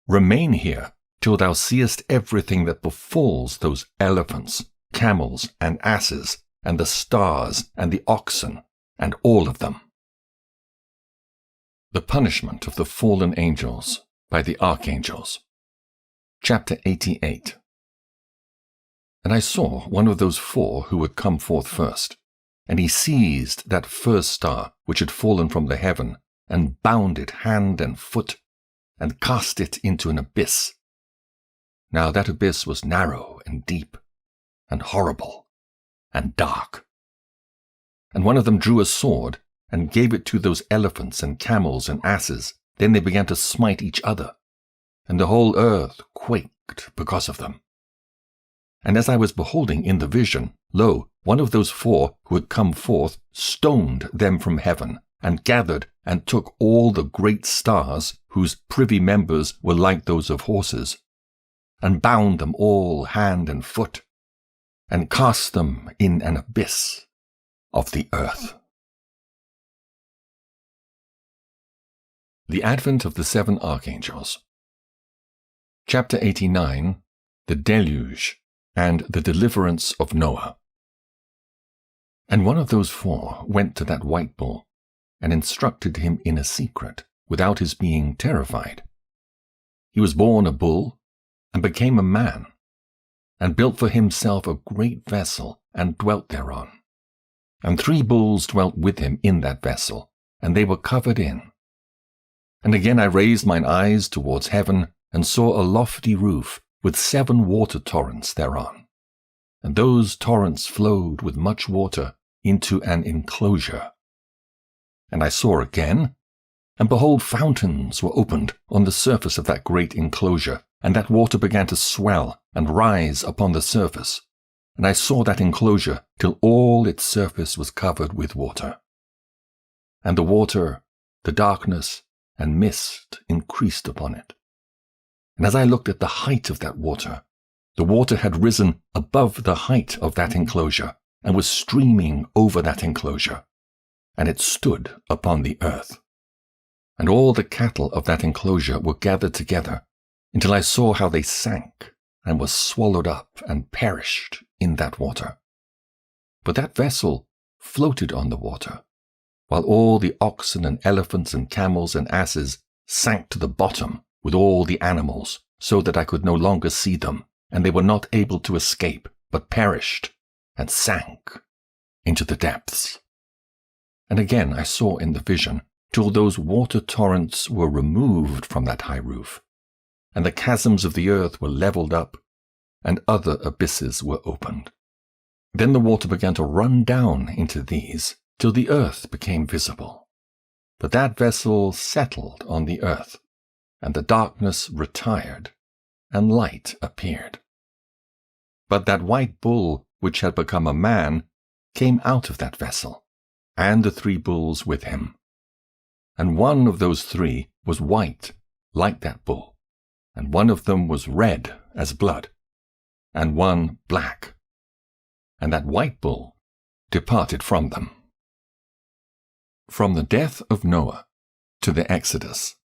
Remain here till thou seest everything that befalls those elephants, camels, and asses, and the stars, and the oxen, and all of them. The punishment of the fallen angels by the archangels. Chapter 88. And I saw one of those 4 who had come forth first, and he seized that first star which had fallen from the heaven, and bound it hand and foot, and cast it into an abyss. Now that abyss was narrow and deep, and horrible, and dark. And one of them drew a sword, and gave it to those elephants and camels and asses. Then they began to smite each other, and the whole earth quaked because of them. And as I was beholding in the vision, lo, one of those 4 who had come forth stoned them from heaven, and gathered and took all the great stars, whose privy members were like those of horses, and bound them all hand and foot, and cast them in an abyss of the earth. The Advent of the 7 Archangels. Chapter 89. The Deluge, and the Deliverance of Noah. And one of those 4 went to that white bull, and instructed him in a secret, without his being terrified. He was born a bull, and became a man, and built for himself a great vessel, and dwelt thereon. And 3 bulls dwelt with him in that vessel, and they were covered in. And again I raised mine eyes towards heaven, and saw a lofty roof, with 7 water torrents thereon. And those torrents flowed with much water into an enclosure. And I saw again, and behold, fountains were opened on the surface of that great enclosure, and that water began to swell and rise upon the surface. And I saw that enclosure till all its surface was covered with water. And the water, the darkness, and mist increased upon it. And as I looked at the height of that water, the water had risen above the height of that enclosure, and was streaming over that enclosure, and it stood upon the earth. And all the cattle of that enclosure were gathered together, until I saw how they sank, and were swallowed up and perished in that water. But that vessel floated on the water, while all the oxen and elephants and camels and asses sank to the bottom with all the animals, so that I could no longer see them, and they were not able to escape, but perished and sank into the depths. And again I saw in the vision, till those water torrents were removed from that high roof, and the chasms of the earth were levelled up, and other abysses were opened. Then the water began to run down into these, till the earth became visible. But that vessel settled on the earth, and the darkness retired, and light appeared. But that white bull, which had become a man, came out of that vessel, and the 3 bulls with him. And one of those 3 was white, like that bull, and one of them was red as blood, and one black. And that white bull departed from them. From the death of Noah to the Exodus.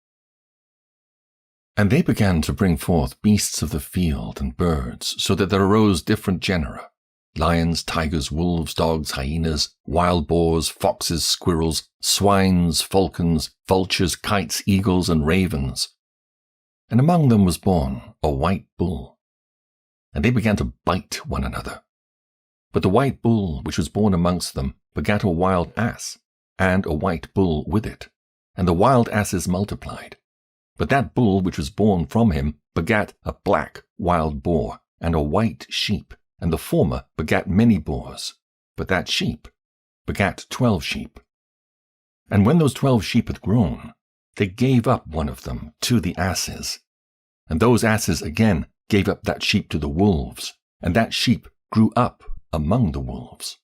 And they began to bring forth beasts of the field and birds, so that there arose different genera: lions, tigers, wolves, dogs, hyenas, wild boars, foxes, squirrels, swines, falcons, vultures, kites, eagles, and ravens. And among them was born a white bull. And they began to bite one another. But the white bull which was born amongst them begat a wild ass, and a white bull with it, and the wild asses multiplied. But that bull which was born from him begat a black wild boar, and a white sheep, and the former begat many boars, but that sheep begat 12 sheep. And when those 12 sheep had grown, they gave up one of them to the asses. And those asses again gave up that sheep to the wolves, and that sheep grew up among the wolves.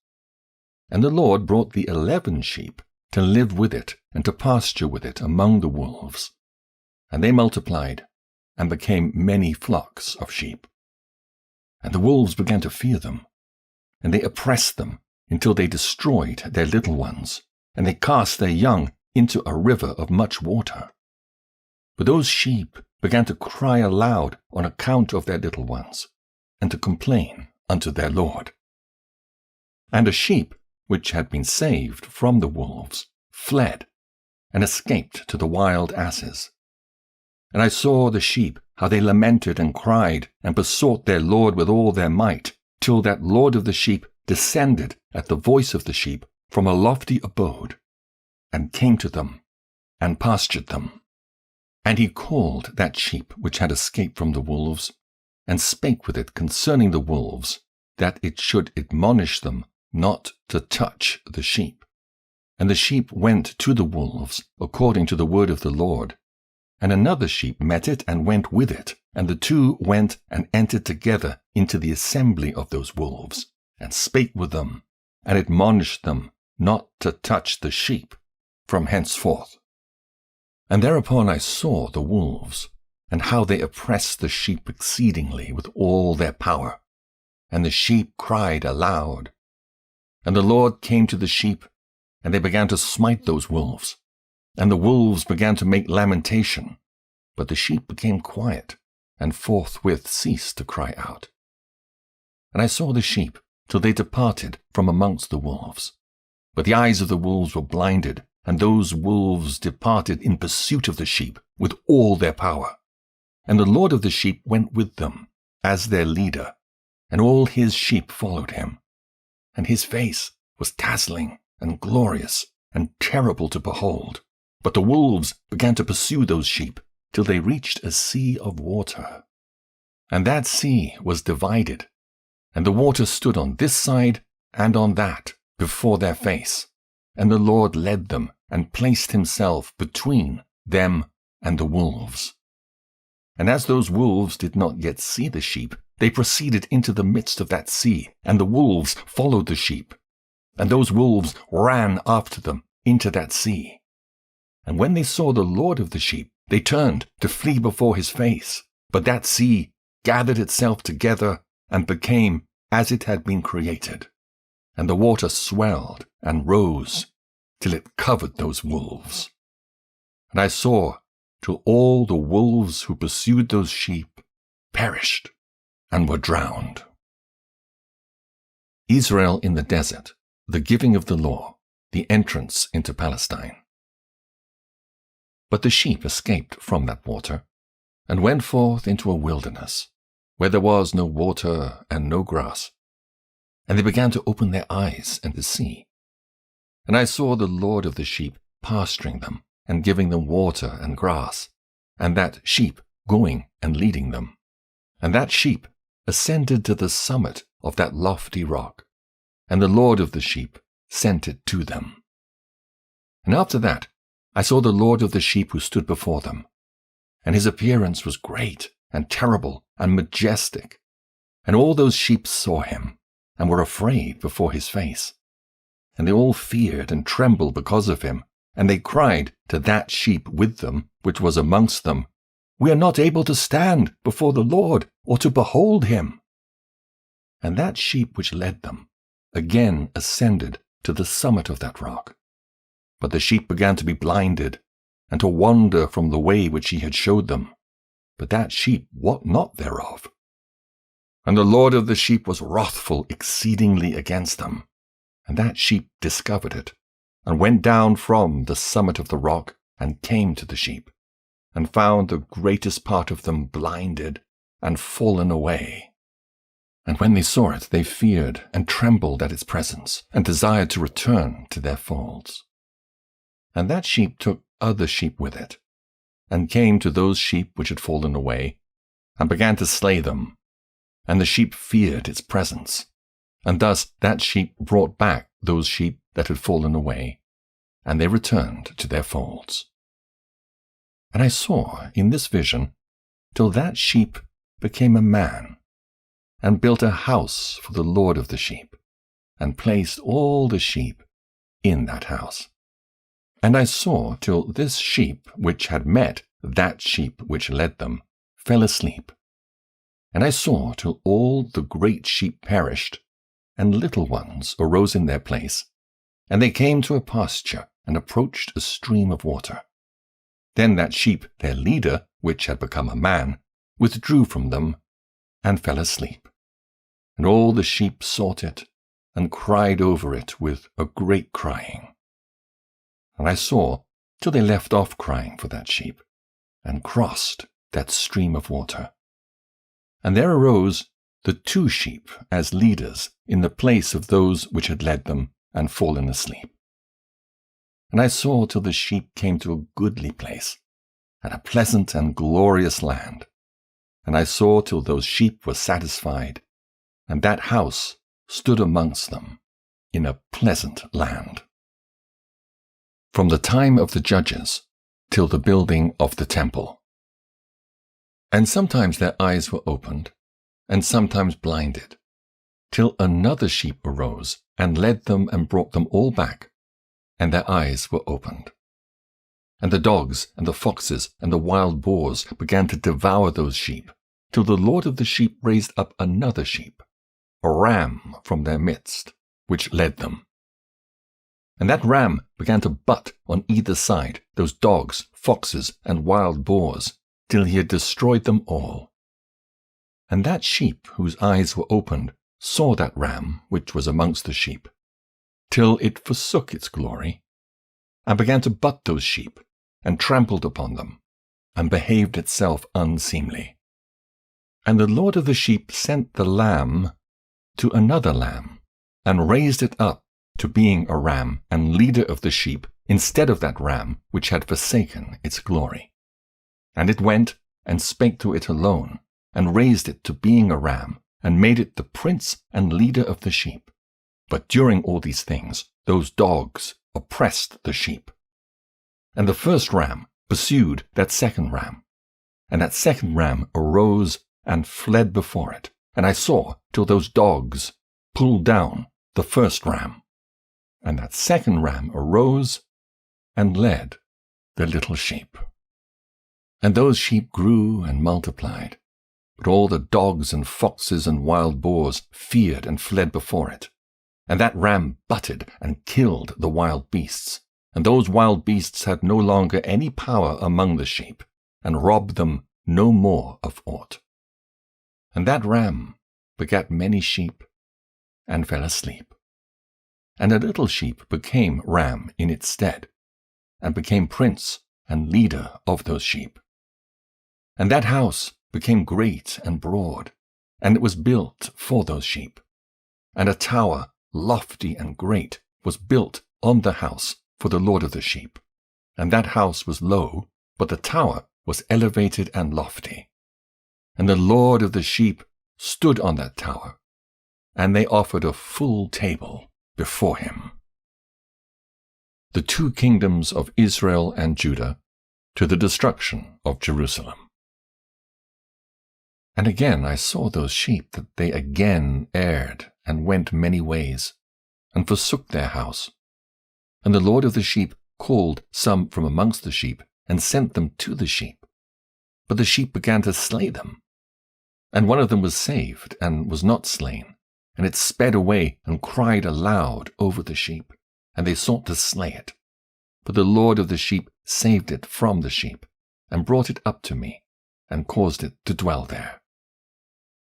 And the Lord brought the 11 sheep to live with it and to pasture with it among the wolves. And they multiplied and became many flocks of sheep. And the wolves began to fear them, and they oppressed them until they destroyed their little ones, and they cast their young into a river of much water. But those sheep began to cry aloud on account of their little ones, and to complain unto their Lord. And a sheep which had been saved from the wolves fled, and escaped to the wild asses. And I saw the sheep, how they lamented and cried, and besought their Lord with all their might, till that Lord of the sheep descended at the voice of the sheep from a lofty abode, and came to them, and pastured them. And he called that sheep which had escaped from the wolves, and spake with it concerning the wolves, that it should admonish them not to touch the sheep. And the sheep went to the wolves, according to the word of the Lord. And another sheep met it and went with it, and the two went and entered together into the assembly of those wolves, and spake with them, and admonished them not to touch the sheep from henceforth. And thereupon I saw the wolves, and how they oppressed the sheep exceedingly with all their power. And the sheep cried aloud. And the Lord came to the sheep, and they began to smite those wolves. And the wolves began to make lamentation, but the sheep became quiet, and forthwith ceased to cry out. And I saw the sheep till they departed from amongst the wolves. But the eyes of the wolves were blinded, and those wolves departed in pursuit of the sheep with all their power. And the Lord of the sheep went with them as their leader, and all his sheep followed him. And his face was dazzling and glorious and terrible to behold. But the wolves began to pursue those sheep till they reached a sea of water. And that sea was divided, and the water stood on this side and on that before their face. And the Lord led them and placed himself between them and the wolves. And as those wolves did not yet see the sheep, they proceeded into the midst of that sea, and the wolves followed the sheep. And those wolves ran after them into that sea. And when they saw the Lord of the sheep, they turned to flee before his face. But that sea gathered itself together and became as it had been created. And the water swelled and rose till it covered those wolves. And I saw till all the wolves who pursued those sheep perished and were drowned. Israel in the desert, the giving of the law, the entrance into Palestine. But the sheep escaped from that water, and went forth into a wilderness, where there was no water and no grass. And they began to open their eyes and to see. And I saw the Lord of the sheep pasturing them, and giving them water and grass, and that sheep going and leading them. And that sheep ascended to the summit of that lofty rock, and the Lord of the sheep sent it to them. And after that I saw the Lord of the sheep who stood before them, and his appearance was great and terrible and majestic. And all those sheep saw him, and were afraid before his face. And they all feared and trembled because of him, and they cried to that sheep with them, which was amongst them, We are not able to stand before the Lord, or to behold him. And that sheep which led them again ascended to the summit of that rock. But the sheep began to be blinded, and to wander from the way which he had showed them. but that sheep wot not thereof. And the Lord of the sheep was wrathful exceedingly against them. And that sheep discovered it, and went down from the summit of the rock, and came to the sheep, and found the greatest part of them blinded and fallen away. And when they saw it, they feared and trembled at its presence, and desired to return to their folds. And that sheep took other sheep with it, and came to those sheep which had fallen away, and began to slay them. And the sheep feared its presence. And thus that sheep brought back those sheep that had fallen away, and they returned to their folds. And I saw in this vision till that sheep became a man, and built a house for the Lord of the sheep, and placed all the sheep in that house. And I saw till this sheep which had met that sheep which led them fell asleep. And I saw till all the great sheep perished, and little ones arose in their place, and they came to a pasture, and approached a stream of water. Then that sheep, their leader, which had become a man, withdrew from them, and fell asleep. And all the sheep sought it, and cried over it with a great crying. And I saw till they left off crying for that sheep, and crossed that stream of water. And there arose the 2 sheep as leaders in the place of those which had led them and fallen asleep. And I saw till the sheep came to a goodly place, and a pleasant and glorious land. And I saw till those sheep were satisfied, and that house stood amongst them in a pleasant land. From the time of the judges till the building of the temple. And sometimes their eyes were opened, and sometimes blinded, till another sheep arose, and led them and brought them all back, and their eyes were opened. And the dogs and the foxes and the wild boars began to devour those sheep, till the Lord of the sheep raised up another sheep, a ram from their midst, which led them. And that ram began to butt on either side those dogs, foxes, and wild boars, till he had destroyed them all. And that sheep whose eyes were opened saw that ram which was amongst the sheep, till it forsook its glory, and began to butt those sheep, and trampled upon them, and behaved itself unseemly. And the Lord of the sheep sent the lamb to another lamb, and raised it up to being a ram and leader of the sheep, instead of that ram which had forsaken its glory. And it went and spake to it alone, and raised it to being a ram, and made it the prince and leader of the sheep. But during all these things, those dogs oppressed the sheep. And the first ram pursued that second ram, and that second ram arose and fled before it. And I saw till those dogs pulled down the first ram, and that second ram arose and led the little sheep. And those sheep grew and multiplied, but all the dogs and foxes and wild boars feared and fled before it. And that ram butted and killed the wild beasts, and those wild beasts had no longer any power among the sheep, and robbed them no more of aught. And that ram begat many sheep, and fell asleep. And a little sheep became ram in its stead, and became prince and leader of those sheep. And that house became great and broad, and it was built for those sheep. And a tower, lofty and great, was built on the house for the Lord of the sheep. And that house was low, but the tower was elevated and lofty. And the Lord of the sheep stood on that tower, and they offered a full table before him. The 2 kingdoms of Israel and Judah to the destruction of Jerusalem. And again I saw those sheep that they again erred and went many ways, and forsook their house. And the Lord of the sheep called some from amongst the sheep, and sent them to the sheep. But the sheep began to slay them. And one of them was saved, and was not slain, and it sped away and cried aloud over the sheep, and they sought to slay it. But the Lord of the sheep saved it from the sheep, and brought it up to me, and caused it to dwell there.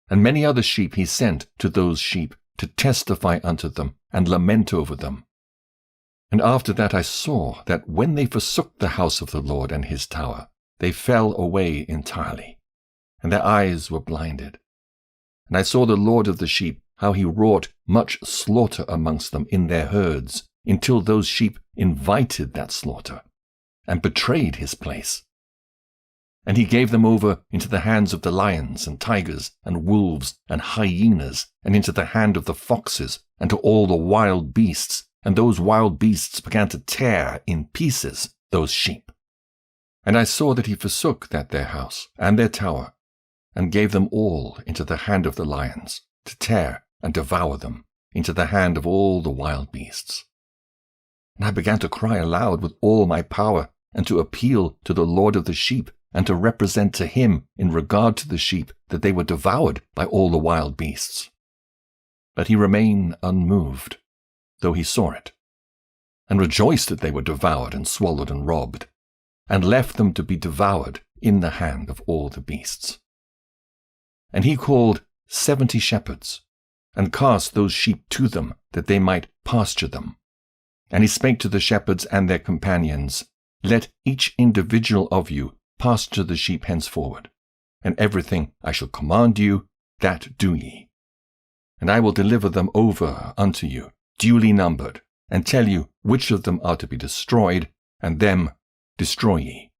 And many other sheep he sent to those sheep to testify unto them and lament over them. And after that I saw that when they forsook the house of the Lord and his tower, they fell away entirely, and their eyes were blinded. And I saw the Lord of the sheep, how he wrought much slaughter amongst them in their herds, until those sheep invited that slaughter, and betrayed his place. And he gave them over into the hands of the lions and tigers and wolves and hyenas, and into the hand of the foxes, and to all the wild beasts, and those wild beasts began to tear in pieces those sheep. And I saw that he forsook that their house and their tower, and gave them all into the hand of the lions, to tear and devour them, into the hand of all the wild beasts. And I began to cry aloud with all my power, and to appeal to the Lord of the sheep, and to represent to him in regard to the sheep that they were devoured by all the wild beasts. But he remained unmoved, though he saw it, and rejoiced that they were devoured and swallowed and robbed, and left them to be devoured in the hand of all the beasts. And he called 70 shepherds, and cast those sheep to them, that they might pasture them. And he spake to the shepherds and their companions, Let each individual of you pasture the sheep henceforward, and everything I shall command you, that do ye. And I will deliver them over unto you, duly numbered, and tell you which of them are to be destroyed, and them destroy ye.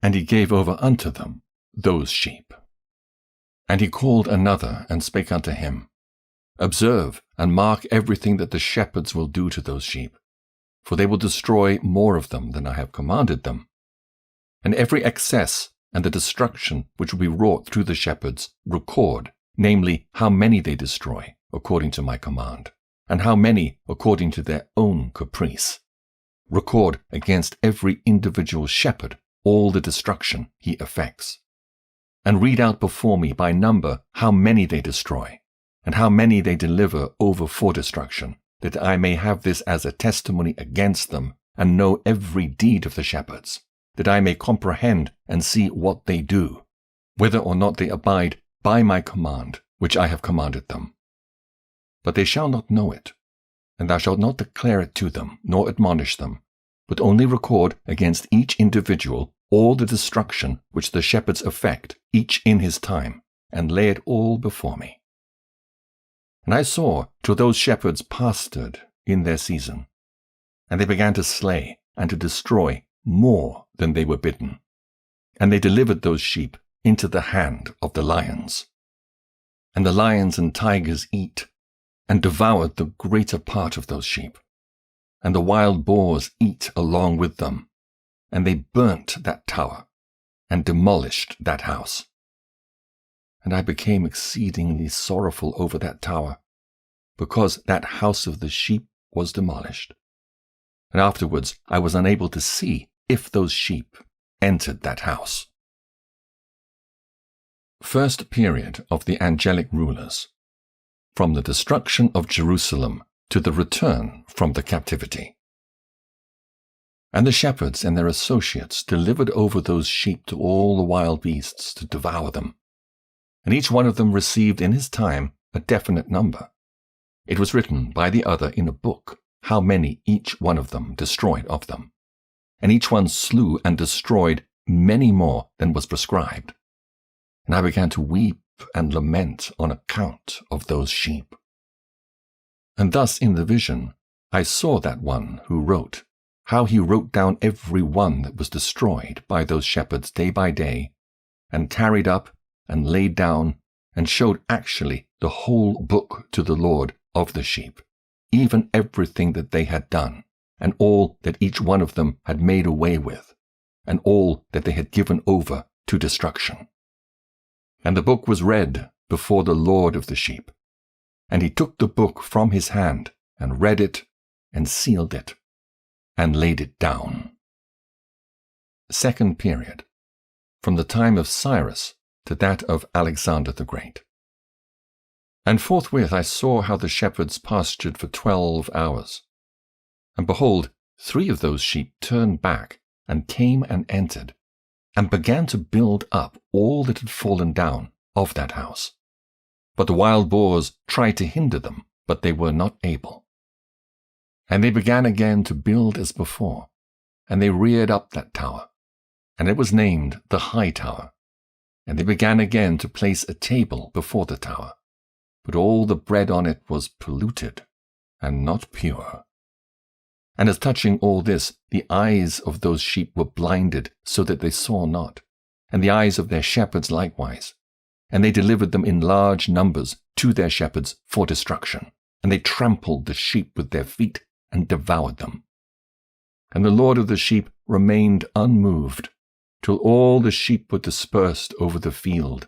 And he gave over unto them those sheep. And he called another, and spake unto him, Observe and mark everything that the shepherds will do to those sheep, for they will destroy more of them than I have commanded them. And every excess and the destruction which will be wrought through the shepherds record, namely, how many they destroy, according to my command, and how many according to their own caprice. Record against every individual shepherd all the destruction he effects. And read out before me by number how many they destroy, and how many they deliver over for destruction, that I may have this as a testimony against them, and know every deed of the shepherds, that I may comprehend and see what they do, whether or not they abide by my command, which I have commanded them. But they shall not know it, and thou shalt not declare it to them, nor admonish them, but only record against each individual all the destruction which the shepherds effect, each in his time, and lay it all before me. And I saw till those shepherds pastured in their season, and they began to slay and to destroy more than they were bidden, and they delivered those sheep into the hand of the lions. And the lions and tigers eat, and devoured the greater part of those sheep, and the wild boars eat along with them, and they burnt that tower, and demolished that house. And I became exceedingly sorrowful over that tower, because that house of the sheep was demolished. And afterwards I was unable to see if those sheep entered that house. First period of the angelic rulers, from the destruction of Jerusalem to the return from the captivity. And the shepherds and their associates delivered over those sheep to all the wild beasts to devour them. And each one of them received in his time a definite number. It was written by the other in a book, how many each one of them destroyed of them. And each one slew and destroyed many more than was prescribed. And I began to weep and lament on account of those sheep. And thus in the vision I saw that one who wrote, how he wrote down every one that was destroyed by those shepherds day by day, and carried up and laid down, and showed actually the whole book to the Lord of the sheep, even everything that they had done, and all that each one of them had made away with, and all that they had given over to destruction. And the book was read before the Lord of the sheep, and he took the book from his hand, and read it, and sealed it, and laid it down. Second period, from the time of Cyrus to that of Alexander the Great. And forthwith I saw how the shepherds pastured for 12 hours. And behold, 3 of those sheep turned back, and came and entered, and began to build up all that had fallen down of that house. But the wild boars tried to hinder them, but they were not able. And they began again to build as before, and they reared up that tower, and it was named the High Tower. And they began again to place a table before the tower, but all the bread on it was polluted and not pure. And as touching all this, the eyes of those sheep were blinded so that they saw not, and the eyes of their shepherds likewise. And they delivered them in large numbers to their shepherds for destruction, and they trampled the sheep with their feet and devoured them. And the Lord of the sheep remained unmoved, till all the sheep were dispersed over the field,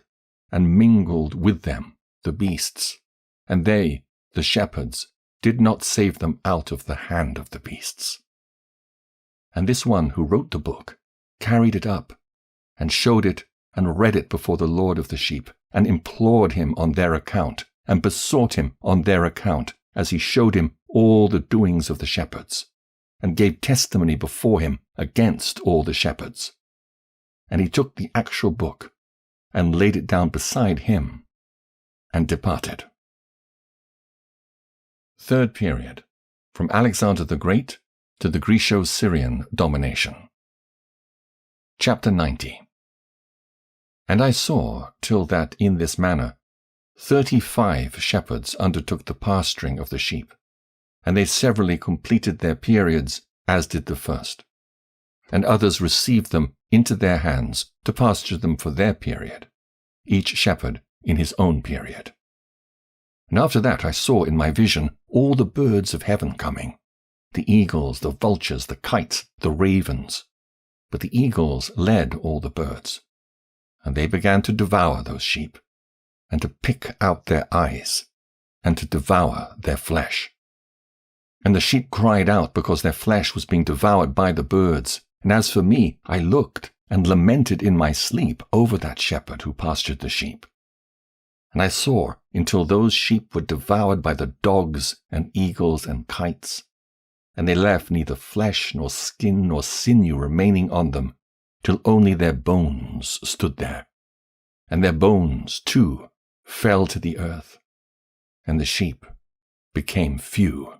and mingled with them the beasts, and they, the shepherds, did not save them out of the hand of the beasts. And this one who wrote the book carried it up, and showed it and read it before the Lord of the sheep, and implored him on their account, and besought him on their account, as he showed him all the doings of the shepherds, and gave testimony before him against all the shepherds. And he took the actual book, and laid it down beside him, and departed. Third period, from Alexander the Great to the Greco-Syrian domination. Chapter 90. And I saw, till that in this manner 35 shepherds undertook the pasturing of the sheep, and they severally completed their periods as did the first. And others received them into their hands to pasture them for their period, each shepherd in his own period. And after that I saw in my vision all the birds of heaven coming, the eagles, the vultures, the kites, the ravens. But the eagles led all the birds, and they began to devour those sheep, and to pick out their eyes, and to devour their flesh. And the sheep cried out because their flesh was being devoured by the birds. And as for me, I looked and lamented in my sleep over that shepherd who pastured the sheep. And I saw until those sheep were devoured by the dogs and eagles and kites, and they left neither flesh nor skin nor sinew remaining on them, till only their bones stood there. And their bones, too, fell to the earth, and the sheep became few.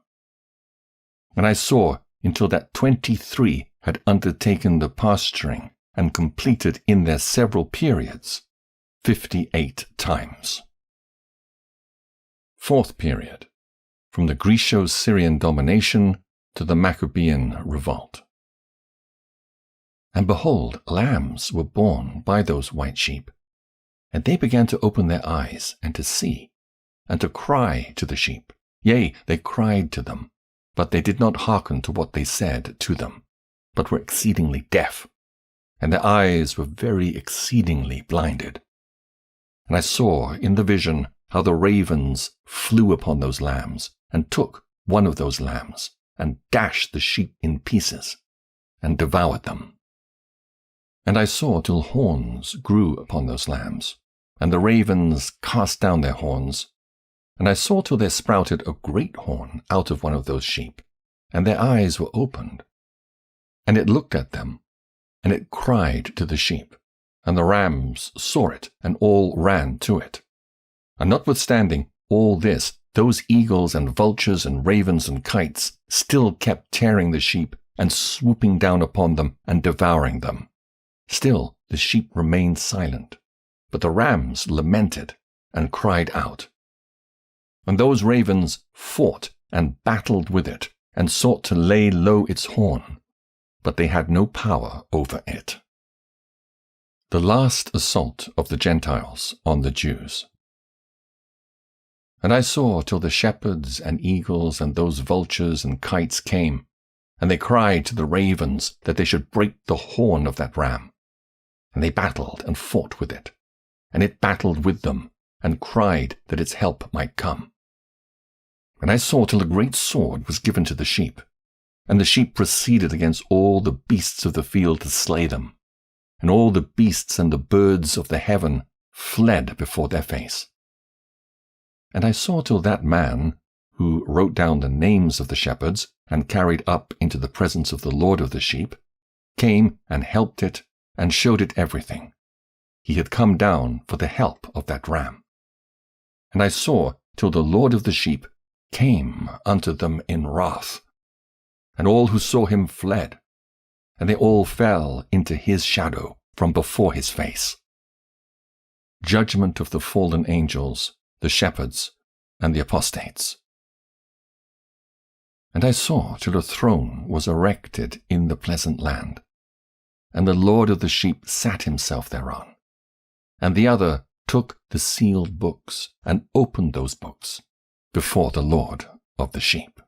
And I saw until that 23 had undertaken the pasturing and completed in their several periods 58 times. Fourth period, from the Greco-Syrian domination to the Maccabean revolt. And behold, lambs were born by those white sheep, and they began to open their eyes and to see, and to cry to the sheep. Yea, they cried to them, but they did not hearken to what they said to them, but were exceedingly deaf, and their eyes were very exceedingly blinded. And I saw in the vision how the ravens flew upon those lambs, and took one of those lambs, and dashed the sheep in pieces, and devoured them. And I saw till horns grew upon those lambs, and the ravens cast down their horns. And I saw till there sprouted a great horn out of one of those sheep, and their eyes were opened. And it looked at them, and it cried to the sheep, and the rams saw it, and all ran to it. And notwithstanding all this, those eagles and vultures and ravens and kites still kept tearing the sheep, and swooping down upon them, and devouring them. Still the sheep remained silent, but the rams lamented, and cried out. And those ravens fought and battled with it, and sought to lay low its horn, but they had no power over it. The last assault of the Gentiles on the Jews. And I saw till the shepherds and eagles and those vultures and kites came, and they cried to the ravens that they should break the horn of that ram. And they battled and fought with it, and it battled with them, and cried that its help might come. And I saw till a great sword was given to the sheep, and the sheep proceeded against all the beasts of the field to slay them, and all the beasts and the birds of the heaven fled before their face. And I saw till that man, who wrote down the names of the shepherds, and carried up into the presence of the Lord of the sheep, came and helped it, and showed it everything. He had come down for the help of that ram. And I saw till the Lord of the sheep came unto them in wrath. And all who saw him fled, and they all fell into his shadow from before his face. Judgment of the fallen angels, the shepherds, and the apostates. And I saw till a throne was erected in the pleasant land, and the Lord of the sheep sat himself thereon. And the other took the sealed books, and opened those books before the Lord of the sheep.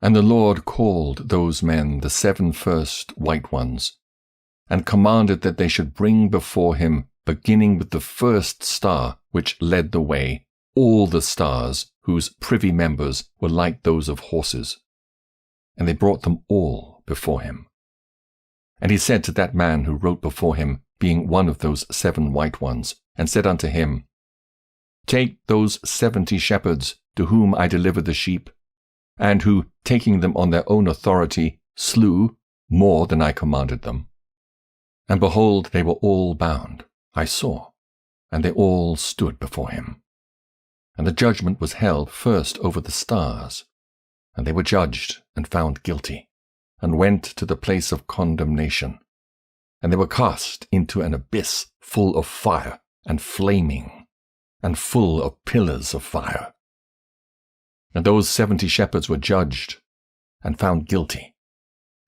And the Lord called those men the 7 first white ones, and commanded that they should bring before him, beginning with the first star which led the way, all the stars whose privy members were like those of horses. And they brought them all before him. And he said to that man who wrote before him, being one of those 7 white ones, and said unto him, Take those 70 shepherds to whom I delivered the sheep, and who, taking them on their own authority, slew more than I commanded them. And behold, they were all bound, I saw, and they all stood before him. And the judgment was held first over the stars, and they were judged and found guilty, and went to the place of condemnation. And they were cast into an abyss full of fire and flaming, and full of pillars of fire. And those 70 shepherds were judged and found guilty,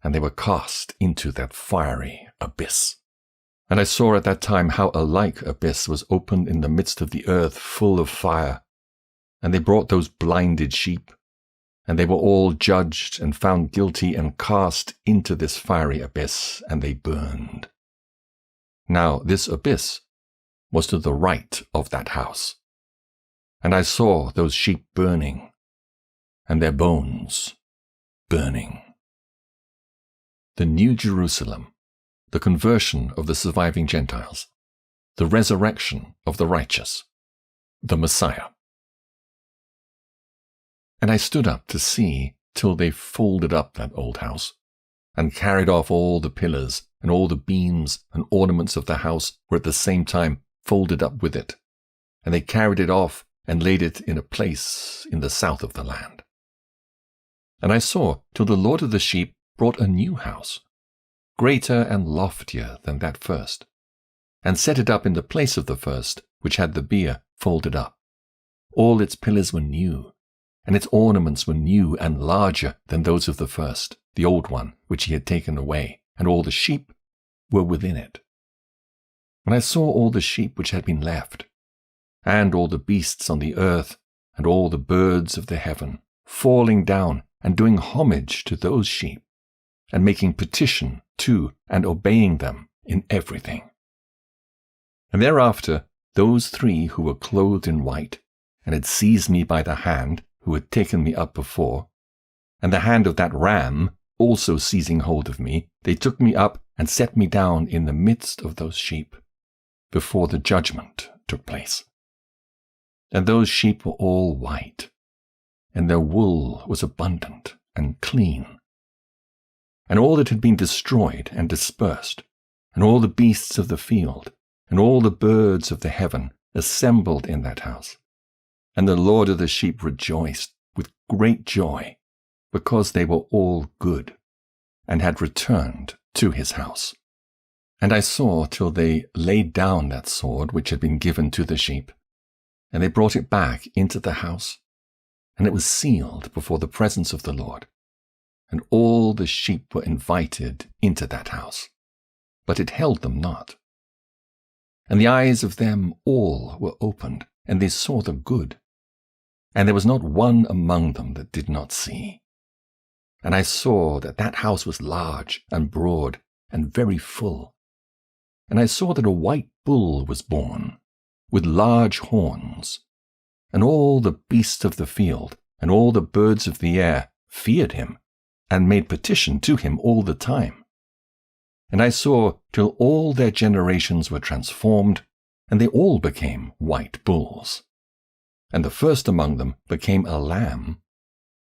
and they were cast into that fiery abyss. And I saw at that time how a like abyss was opened in the midst of the earth full of fire. And they brought those blinded sheep, and they were all judged and found guilty and cast into this fiery abyss, and they burned. Now this abyss was to the right of that house. And I saw those sheep burning, and their bones burning. The New Jerusalem, the conversion of the surviving Gentiles, the resurrection of the righteous, the Messiah. And I stood up to see till they folded up that old house, and carried off all the pillars, and all the beams and ornaments of the house were at the same time folded up with it. And they carried it off, and laid it in a place in the south of the land. And I saw till the Lord of the sheep brought a new house, greater and loftier than that first, and set it up in the place of the first, which had the bier folded up. All its pillars were new, and its ornaments were new and larger than those of the first, the old one, which he had taken away, and all the sheep were within it. And I saw all the sheep which had been left, and all the beasts on the earth, and all the birds of the heaven, falling down and doing homage to those sheep, and making petition to and obeying them in everything. And thereafter those 3 who were clothed in white, and had seized me by the hand, who had taken me up before, and the hand of that ram also seizing hold of me, they took me up and set me down in the midst of those sheep, before the judgment took place. And those sheep were all white, and their wool was abundant and clean. And all that had been destroyed and dispersed, and all the beasts of the field, and all the birds of the heaven assembled in that house. And the Lord of the sheep rejoiced with great joy, because they were all good, and had returned to his house. And I saw till they laid down that sword which had been given to the sheep, and they brought it back into the house, and it was sealed before the presence of the Lord. And all the sheep were invited into that house, but it held them not. And the eyes of them all were opened, and they saw the good. And there was not one among them that did not see. And I saw that that house was large and broad and very full. And I saw that a white bull was born, with large horns. And all the beasts of the field and all the birds of the air feared him, and made petition to him all the time. And I saw till all their generations were transformed, and they all became white bulls. And the first among them became a lamb,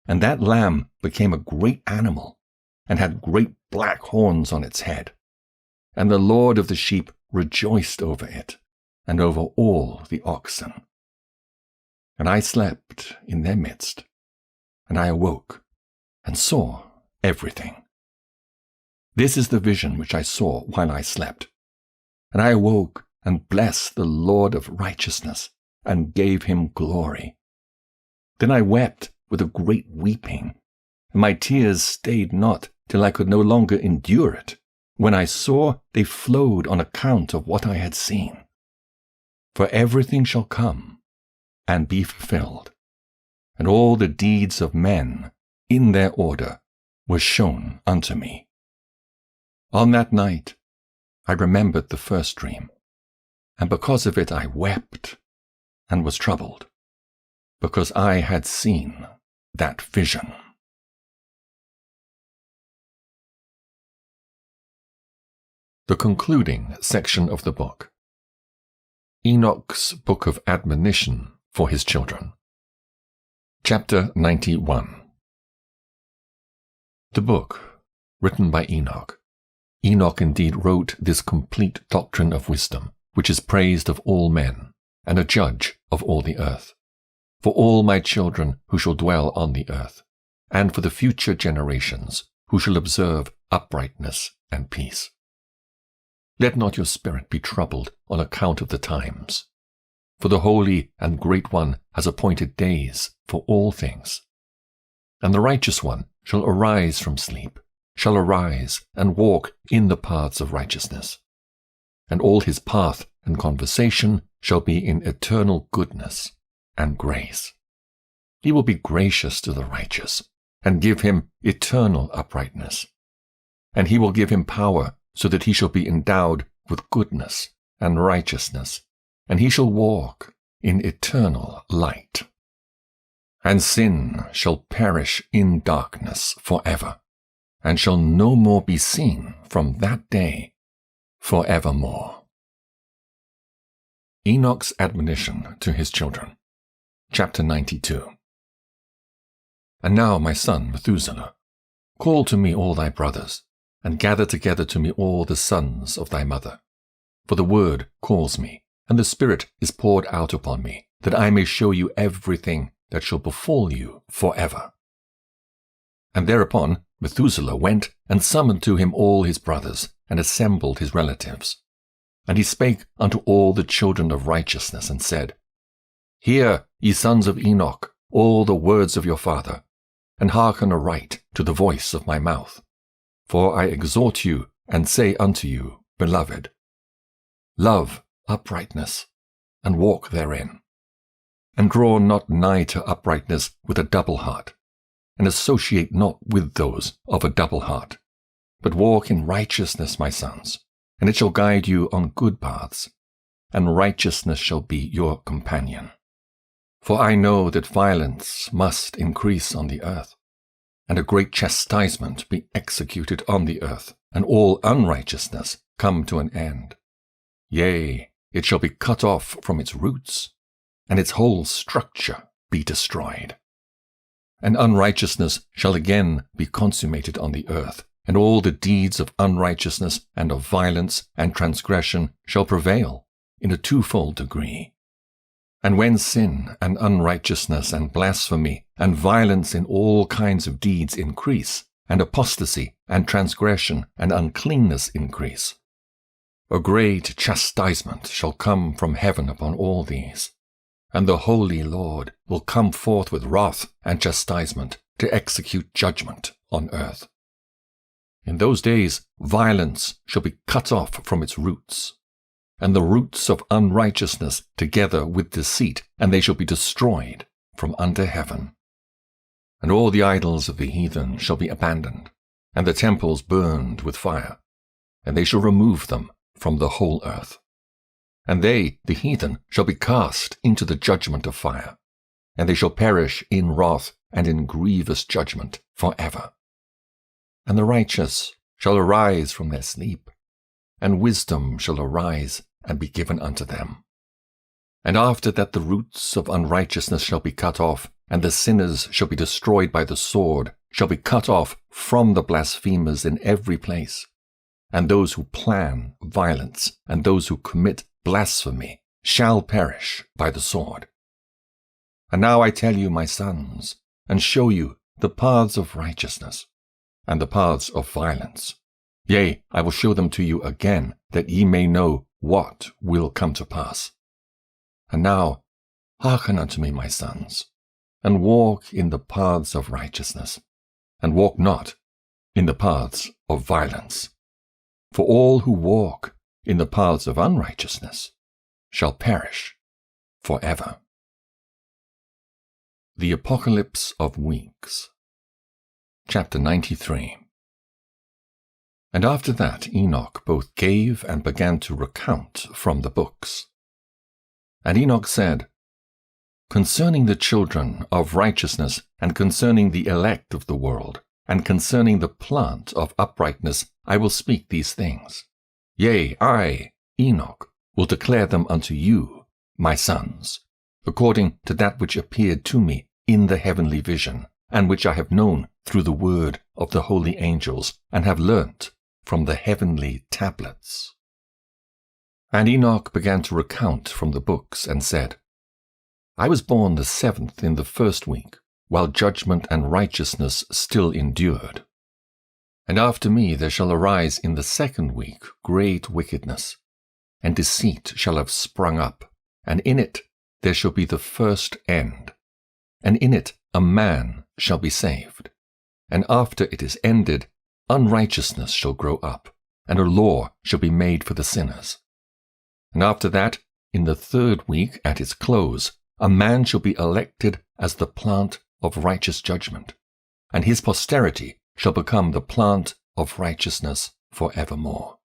and that lamb became a great animal, and had great black horns on its head. and the Lord of the sheep rejoiced over it, and over all the oxen. And I slept in their midst, and I awoke, and saw everything. This is the vision which I saw while I slept. And I awoke, and blessed the Lord of righteousness, and gave him glory. Then I wept with a great weeping, and my tears stayed not till I could no longer endure it, when I saw they flowed on account of what I had seen. For everything shall come and be fulfilled, and all the deeds of men in their order were shown unto me. On that night I remembered the first dream, and because of it I wept and was troubled, because I had seen that vision. The concluding section of the book. Enoch's Book of Admonition for his children. Chapter 91. The book, written by Enoch. Enoch indeed wrote this complete doctrine of wisdom, which is praised of all men, and a judge of all the earth, for all my children who shall dwell on the earth, and for the future generations who shall observe uprightness and peace. Let not your spirit be troubled on account of the times, for the Holy and Great One has appointed days for all things. And the Righteous One shall arise from sleep, shall arise and walk in the paths of righteousness. And all his path and conversation shall be in eternal goodness and grace. He will be gracious to the righteous, and give him eternal uprightness. And he will give him power, so that he shall be endowed with goodness and righteousness, and he shall walk in eternal light. And sin shall perish in darkness forever, and shall no more be seen from that day forevermore. Enoch's admonition to his children. Chapter 92. And now, my son Methuselah, call to me all thy brothers, and gather together to me all the sons of thy mother. For the word calls me, and the Spirit is poured out upon me, that I may show you everything that shall befall you forever. And thereupon Methuselah went and summoned to him all his brothers, and assembled his relatives. And he spake unto all the children of righteousness, and said, Hear, ye sons of Enoch, all the words of your father, and hearken aright to the voice of my mouth. For I exhort you, and say unto you, Beloved, love uprightness, and walk therein. And draw not nigh to uprightness with a double heart, and associate not with those of a double heart, but walk in righteousness, my sons, and it shall guide you on good paths, and righteousness shall be your companion. For I know that violence must increase on the earth, and a great chastisement be executed on the earth, and all unrighteousness come to an end. Yea, it shall be cut off from its roots, and its whole structure be destroyed. And unrighteousness shall again be consummated on the earth, and all the deeds of unrighteousness and of violence and transgression shall prevail in a twofold degree. And when sin and unrighteousness and blasphemy and violence in all kinds of deeds increase, and apostasy and transgression and uncleanness increase, a great chastisement shall come from heaven upon all these, and the Holy Lord will come forth with wrath and chastisement to execute judgment on earth. In those days violence shall be cut off from its roots, and the roots of unrighteousness together with deceit, and they shall be destroyed from under heaven. And all the idols of the heathen shall be abandoned, and the temples burned with fire, and they shall remove them from the whole earth. And they, the heathen, shall be cast into the judgment of fire, and they shall perish in wrath and in grievous judgment forever. And the righteous shall arise from their sleep, and wisdom shall arise and be given unto them. And after that the roots of unrighteousness shall be cut off, and the sinners shall be destroyed by the sword, shall be cut off from the blasphemers in every place. and those who plan violence, and those who commit blasphemy shall perish by the sword. And now I tell you, my sons, and show you the paths of righteousness, and the paths of violence. Yea, I will show them to you again, that ye may know what will come to pass. And now hearken unto me, my sons, and walk in the paths of righteousness, and walk not in the paths of violence. For all who walk in the paths of unrighteousness shall perish forever. The Apocalypse of Weeks. Chapter 93. And after that Enoch both gave and began to recount from the books. And Enoch said, Concerning the children of righteousness, and concerning the elect of the world, and concerning the plant of uprightness, I will speak these things. Yea, I, Enoch, will declare them unto you, my sons, according to that which appeared to me in the heavenly vision, and which I have known through the word of the holy angels, and have learnt from the heavenly tablets. And Enoch began to recount from the books, and said, I was born the 7th in the 1st week, while judgment and righteousness still endured. And after me there shall arise in the 2nd week great wickedness, and deceit shall have sprung up, and in it there shall be the first end. And in it a man shall be saved. And after it is ended, unrighteousness shall grow up, and a law shall be made for the sinners. And after that, in the 3rd week at its close, a man shall be elected as the plant of righteous judgment, and his posterity shall become the plant of righteousness for evermore.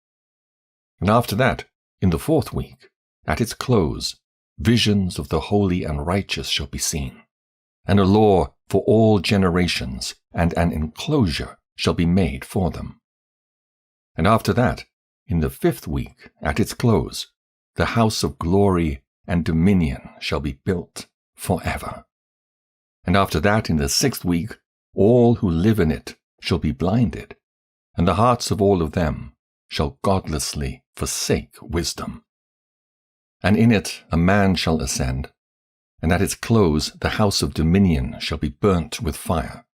And after that, in the 4th week, at its close, visions of the holy and righteous shall be seen, and a law for all generations, and an enclosure shall be made for them. And after that, in the 5th week, at its close, the house of glory and dominion shall be built forever. And after that, in the 6th week, all who live in it shall be blinded, and the hearts of all of them shall godlessly forsake wisdom. And in it a man shall ascend, and at its close the house of dominion shall be burnt with fire,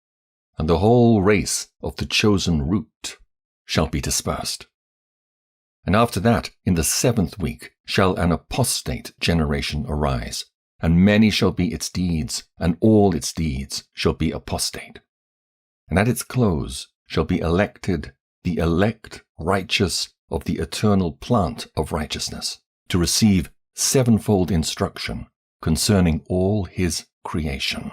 and the whole race of the chosen root shall be dispersed. And after that, in the 7th week, shall an apostate generation arise, and many shall be its deeds, and all its deeds shall be apostate. And at its close shall be elected the elect righteous of the eternal plant of righteousness, to receive 7-fold instruction concerning all his creation.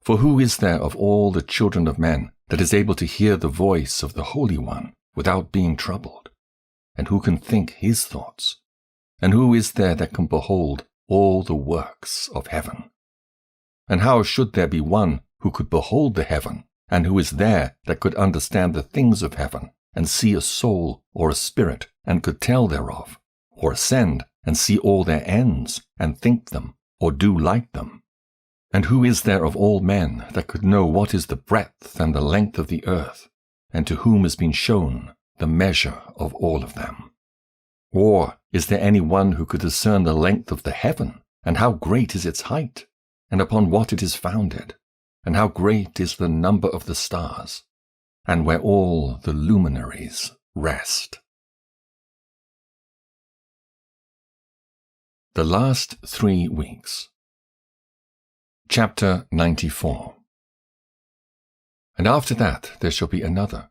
For who is there of all the children of men that is able to hear the voice of the Holy One without being troubled? And who can think his thoughts? And who is there that can behold all the works of heaven? And how should there be one who could behold the heaven, and who is there that could understand the things of heaven, and see a soul or a spirit, and could tell thereof, or ascend and see all their ends, and think them, or do like them? And who is there of all men that could know what is the breadth and the length of the earth, and to whom has been shown the measure of all of them? Or is there any one who could discern the length of the heaven, and how great is its height, and upon what it is founded, and how great is the number of the stars, and where all the luminaries rest? The last 3 weeks. Chapter 94. And after that there shall be another,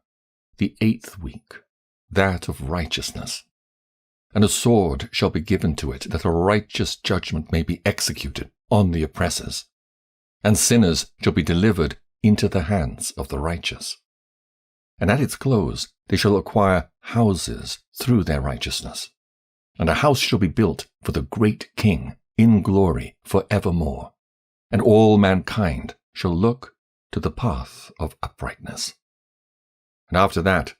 the 8th week, that of righteousness. And a sword shall be given to it, that a righteous judgment may be executed on the oppressors. And sinners shall be delivered into the hands of the righteous. And at its close they shall acquire houses through their righteousness. And a house shall be built for the great King in glory for evermore. And all mankind shall look to the path of uprightness. And after that,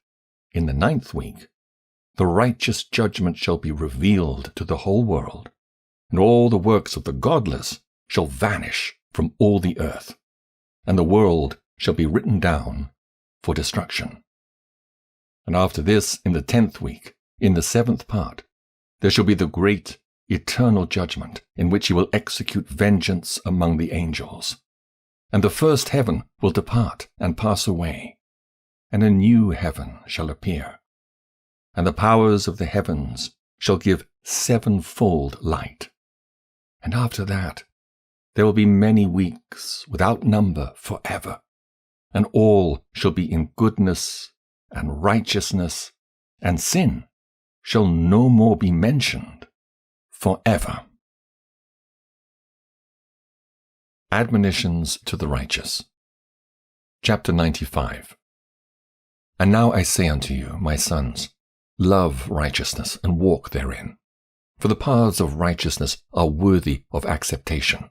in the 9th week, the righteous judgment shall be revealed to the whole world, and all the works of the godless shall vanish from all the earth, and the world shall be written down for destruction. And after this, in the 10th week, in the 7th part, there shall be the great, eternal judgment, in which he will execute vengeance among the angels. And the first heaven will depart and pass away, and a new heaven shall appear. And the powers of the heavens shall give sevenfold light. And after that, there will be many weeks without number forever, and all shall be in goodness and righteousness, and sin shall no more be mentioned forever. Admonitions to the righteous. Chapter 95. And now I say unto you, my sons, love righteousness and walk therein. For the paths of righteousness are worthy of acceptation.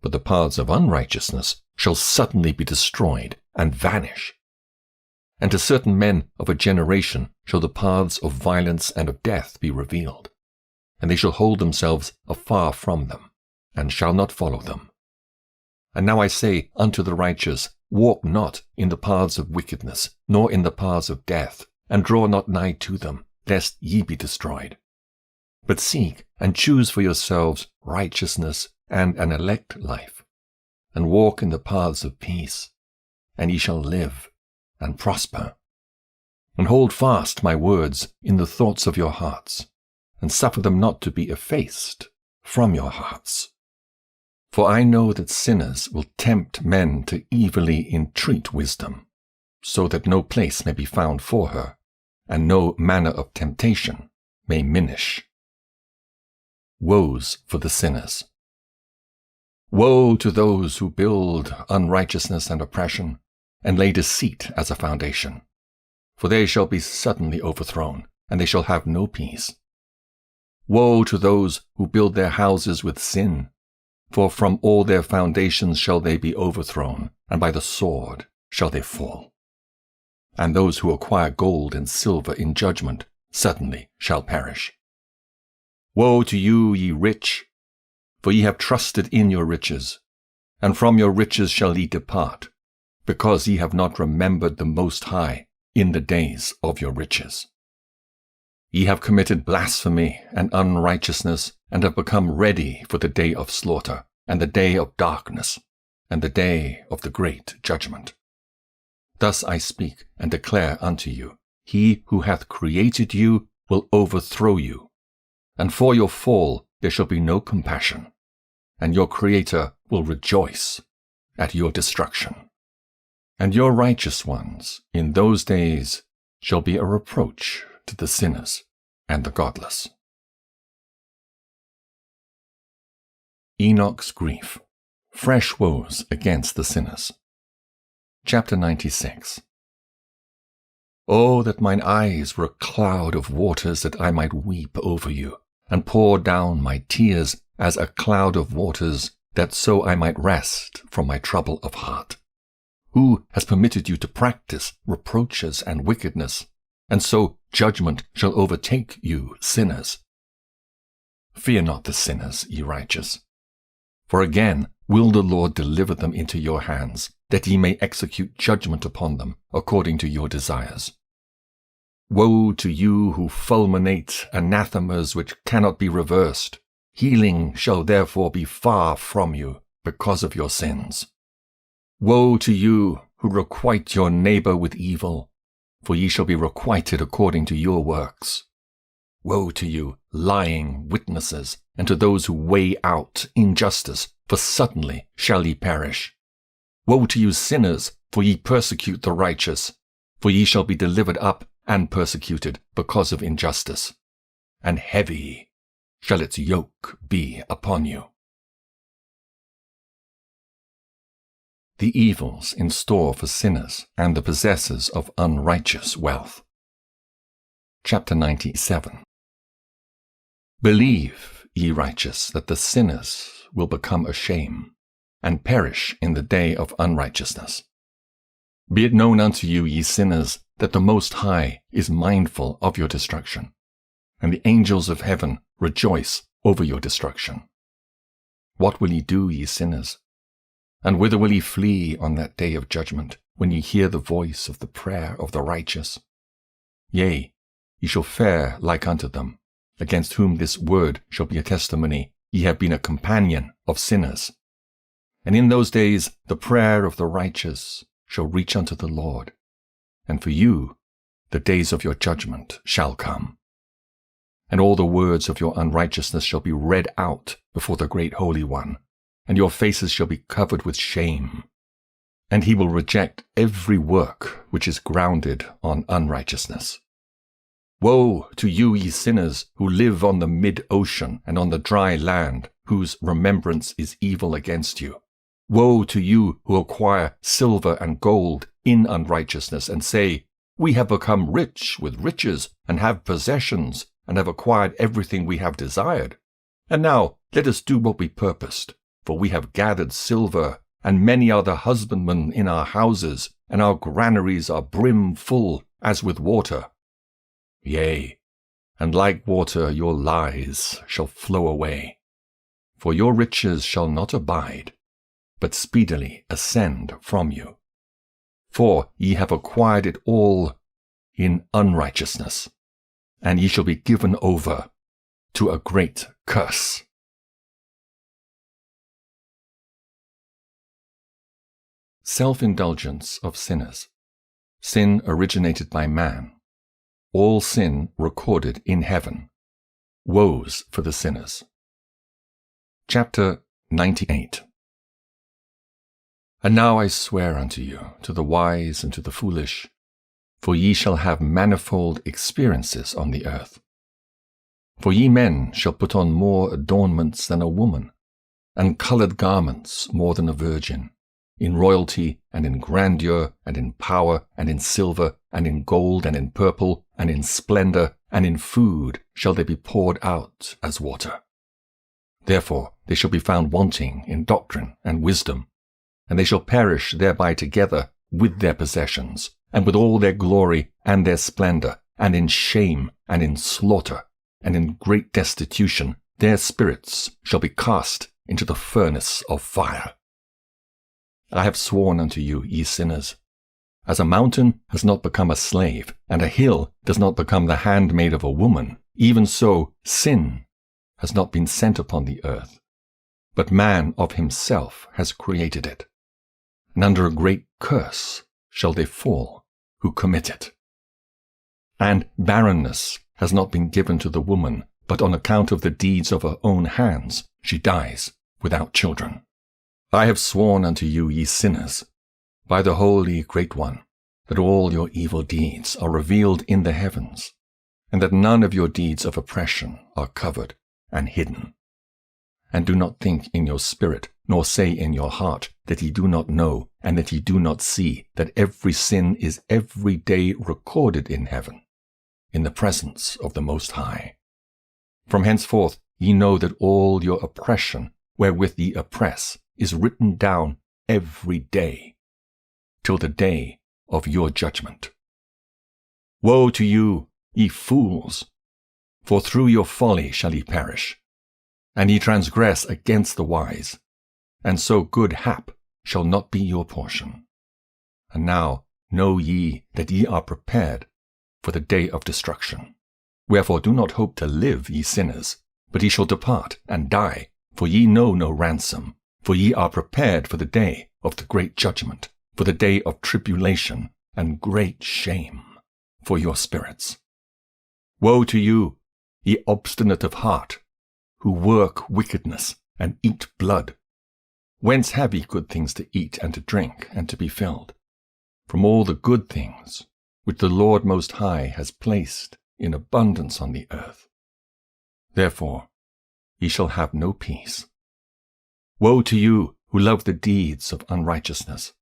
But the paths of unrighteousness shall suddenly be destroyed and vanish. And to certain men of a generation shall the paths of violence and of death be revealed. And they shall hold themselves afar from them, and shall not follow them. And now I say unto the righteous, walk not in the paths of wickedness, nor in the paths of death, and draw not nigh to them, lest ye be destroyed. But seek and choose for yourselves righteousness and an elect life, and walk in the paths of peace, and ye shall live and prosper. And hold fast my words in the thoughts of your hearts, and suffer them not to be effaced from your hearts. For I know that sinners will tempt men to evilly entreat wisdom, so that no place may be found for her, and no manner of temptation may minish. Woes for the sinners. Woe to those who build unrighteousness and oppression, and lay deceit as a foundation. For they shall be suddenly overthrown, and they shall have no peace. Woe to those who build their houses with sin, for from all their foundations shall they be overthrown, and by the sword shall they fall. And those who acquire gold and silver in judgment suddenly shall perish. Woe to you, ye rich, for ye have trusted in your riches, and from your riches shall ye depart, because ye have not remembered the Most High in the days of your riches. Ye have committed blasphemy and unrighteousness, and have become ready for the day of slaughter, and the day of darkness, and the day of the great judgment. Thus I speak and declare unto you, he who hath created you will overthrow you, and for your fall there shall be no compassion, and your Creator will rejoice at your destruction. And your righteous ones in those days shall be a reproach to the sinners and the godless. Enoch's grief. Fresh woes against the sinners. Chapter 96. Oh, that mine eyes were a cloud of waters, that I might weep over you, and pour down my tears as a cloud of waters, that so I might rest from my trouble of heart. Who has permitted you to practice reproaches and wickedness, and so judgment shall overtake you, sinners? Fear not the sinners, ye righteous. For again will the Lord deliver them into your hands, that ye may execute judgment upon them according to your desires. Woe to you who fulminate anathemas which cannot be reversed. Healing shall therefore be far from you because of your sins. Woe to you who requite your neighbor with evil, for ye shall be requited according to your works. Woe to you, lying witnesses, and to those who weigh out injustice, for suddenly shall ye perish. Woe to you, sinners, for ye persecute the righteous, for ye shall be delivered up and persecuted because of injustice, and heavy shall its yoke be upon you. The evils in store for sinners and the possessors of unrighteous wealth. Chapter 97. Believe, ye righteous, that the sinners will become a shame, and perish in the day of unrighteousness. Be it known unto you, ye sinners, that the Most High is mindful of your destruction, and the angels of heaven rejoice over your destruction. What will ye do, ye sinners? And whither will ye flee on that day of judgment, when ye hear the voice of the prayer of the righteous? Yea, ye shall fare like unto them, against whom this word shall be a testimony, ye have been a companion of sinners. And in those days the prayer of the righteous shall reach unto the Lord, and for you the days of your judgment shall come. And all the words of your unrighteousness shall be read out before the great Holy One, and your faces shall be covered with shame. And he will reject every work which is grounded on unrighteousness. Woe to you, ye sinners, who live on the mid-ocean and on the dry land, whose remembrance is evil against you. Woe to you who acquire silver and gold in unrighteousness, and say, We have become rich with riches, and have possessions, and have acquired everything we have desired. And now let us do what we purposed, for we have gathered silver, and many are the husbandmen in our houses, and our granaries are brim full as with water. Yea, and like water your lies shall flow away. For your riches shall not abide, but speedily ascend from you. For ye have acquired it all in unrighteousness, and ye shall be given over to a great curse. Self-indulgence of sinners. Sin originated by man. All sin recorded in heaven. Woes for the sinners. Chapter 98. And now I swear unto you, to the wise and to the foolish, for ye shall have manifold experiences on the earth. For ye men shall put on more adornments than a woman, and coloured garments more than a virgin. In royalty, and in grandeur, and in power, and in silver, and in gold, and in purple, and in splendor, and in food shall they be poured out as water. Therefore they shall be found wanting in doctrine and wisdom, and they shall perish thereby together with their possessions, and with all their glory and their splendor, and in shame, and in slaughter, and in great destitution their spirits shall be cast into the furnace of fire. I have sworn unto you, ye sinners, as a mountain has not become a slave, and a hill does not become the handmaid of a woman, even so sin has not been sent upon the earth, but man of himself has created it. And under a great curse shall they fall who commit it. And barrenness has not been given to the woman, but on account of the deeds of her own hands she dies without children. I have sworn unto you, ye sinners, by the Holy Great One, that all your evil deeds are revealed in the heavens, and that none of your deeds of oppression are covered and hidden. And do not think in your spirit, nor say in your heart, that ye do not know, and that ye do not see, that every sin is every day recorded in heaven, in the presence of the Most High. From henceforth ye know that all your oppression, wherewith ye oppress, is written down every day, till the day of your judgment. Woe to you, ye fools! For through your folly shall ye perish, and ye transgress against the wise, and so good hap shall not be your portion. And now know ye that ye are prepared for the day of destruction. Wherefore do not hope to live, ye sinners, but ye shall depart and die, for ye know no ransom. For ye are prepared for the day of the great judgment, for the day of tribulation and great shame for your spirits. Woe to you, ye obstinate of heart, who work wickedness and eat blood. Whence have ye good things to eat and to drink and to be filled? From all the good things which the Lord Most High has placed in abundance on the earth. Therefore ye shall have no peace. Woe to you who love the deeds of unrighteousness.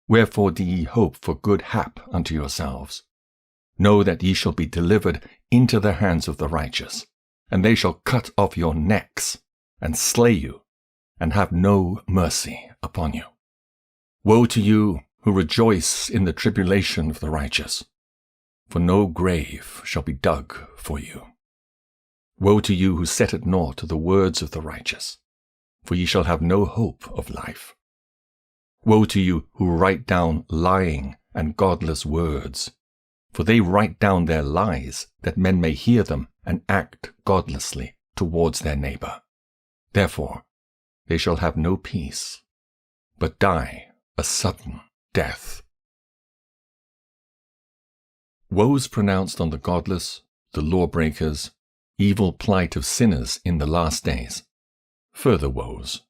Wherefore do ye hope for good hap unto yourselves? Know that ye shall be delivered into the hands of the righteous, and they shall cut off your necks, and slay you, and have no mercy upon you. Woe to you who rejoice in the tribulation of the righteous, for no grave shall be dug for you. Woe to you who set at naught the words of the righteous, for ye shall have no hope of life. Woe to you who write down lying and godless words, for they write down their lies, that men may hear them and act godlessly towards their neighbor. Therefore they shall have no peace, but die a sudden death. Woes pronounced on the godless, the lawbreakers, evil plight of sinners in the last days. Further woes.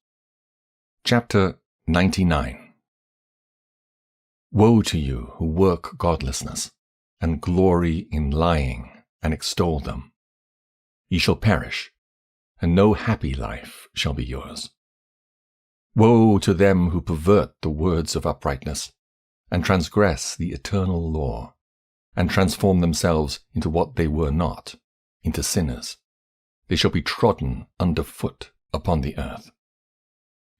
Chapter 99. Woe to you who work godlessness, and glory in lying, and extol them. Ye shall perish, and no happy life shall be yours. Woe to them who pervert the words of uprightness, and transgress the eternal law, and transform themselves into what they were not, into sinners. They shall be trodden under foot upon the earth.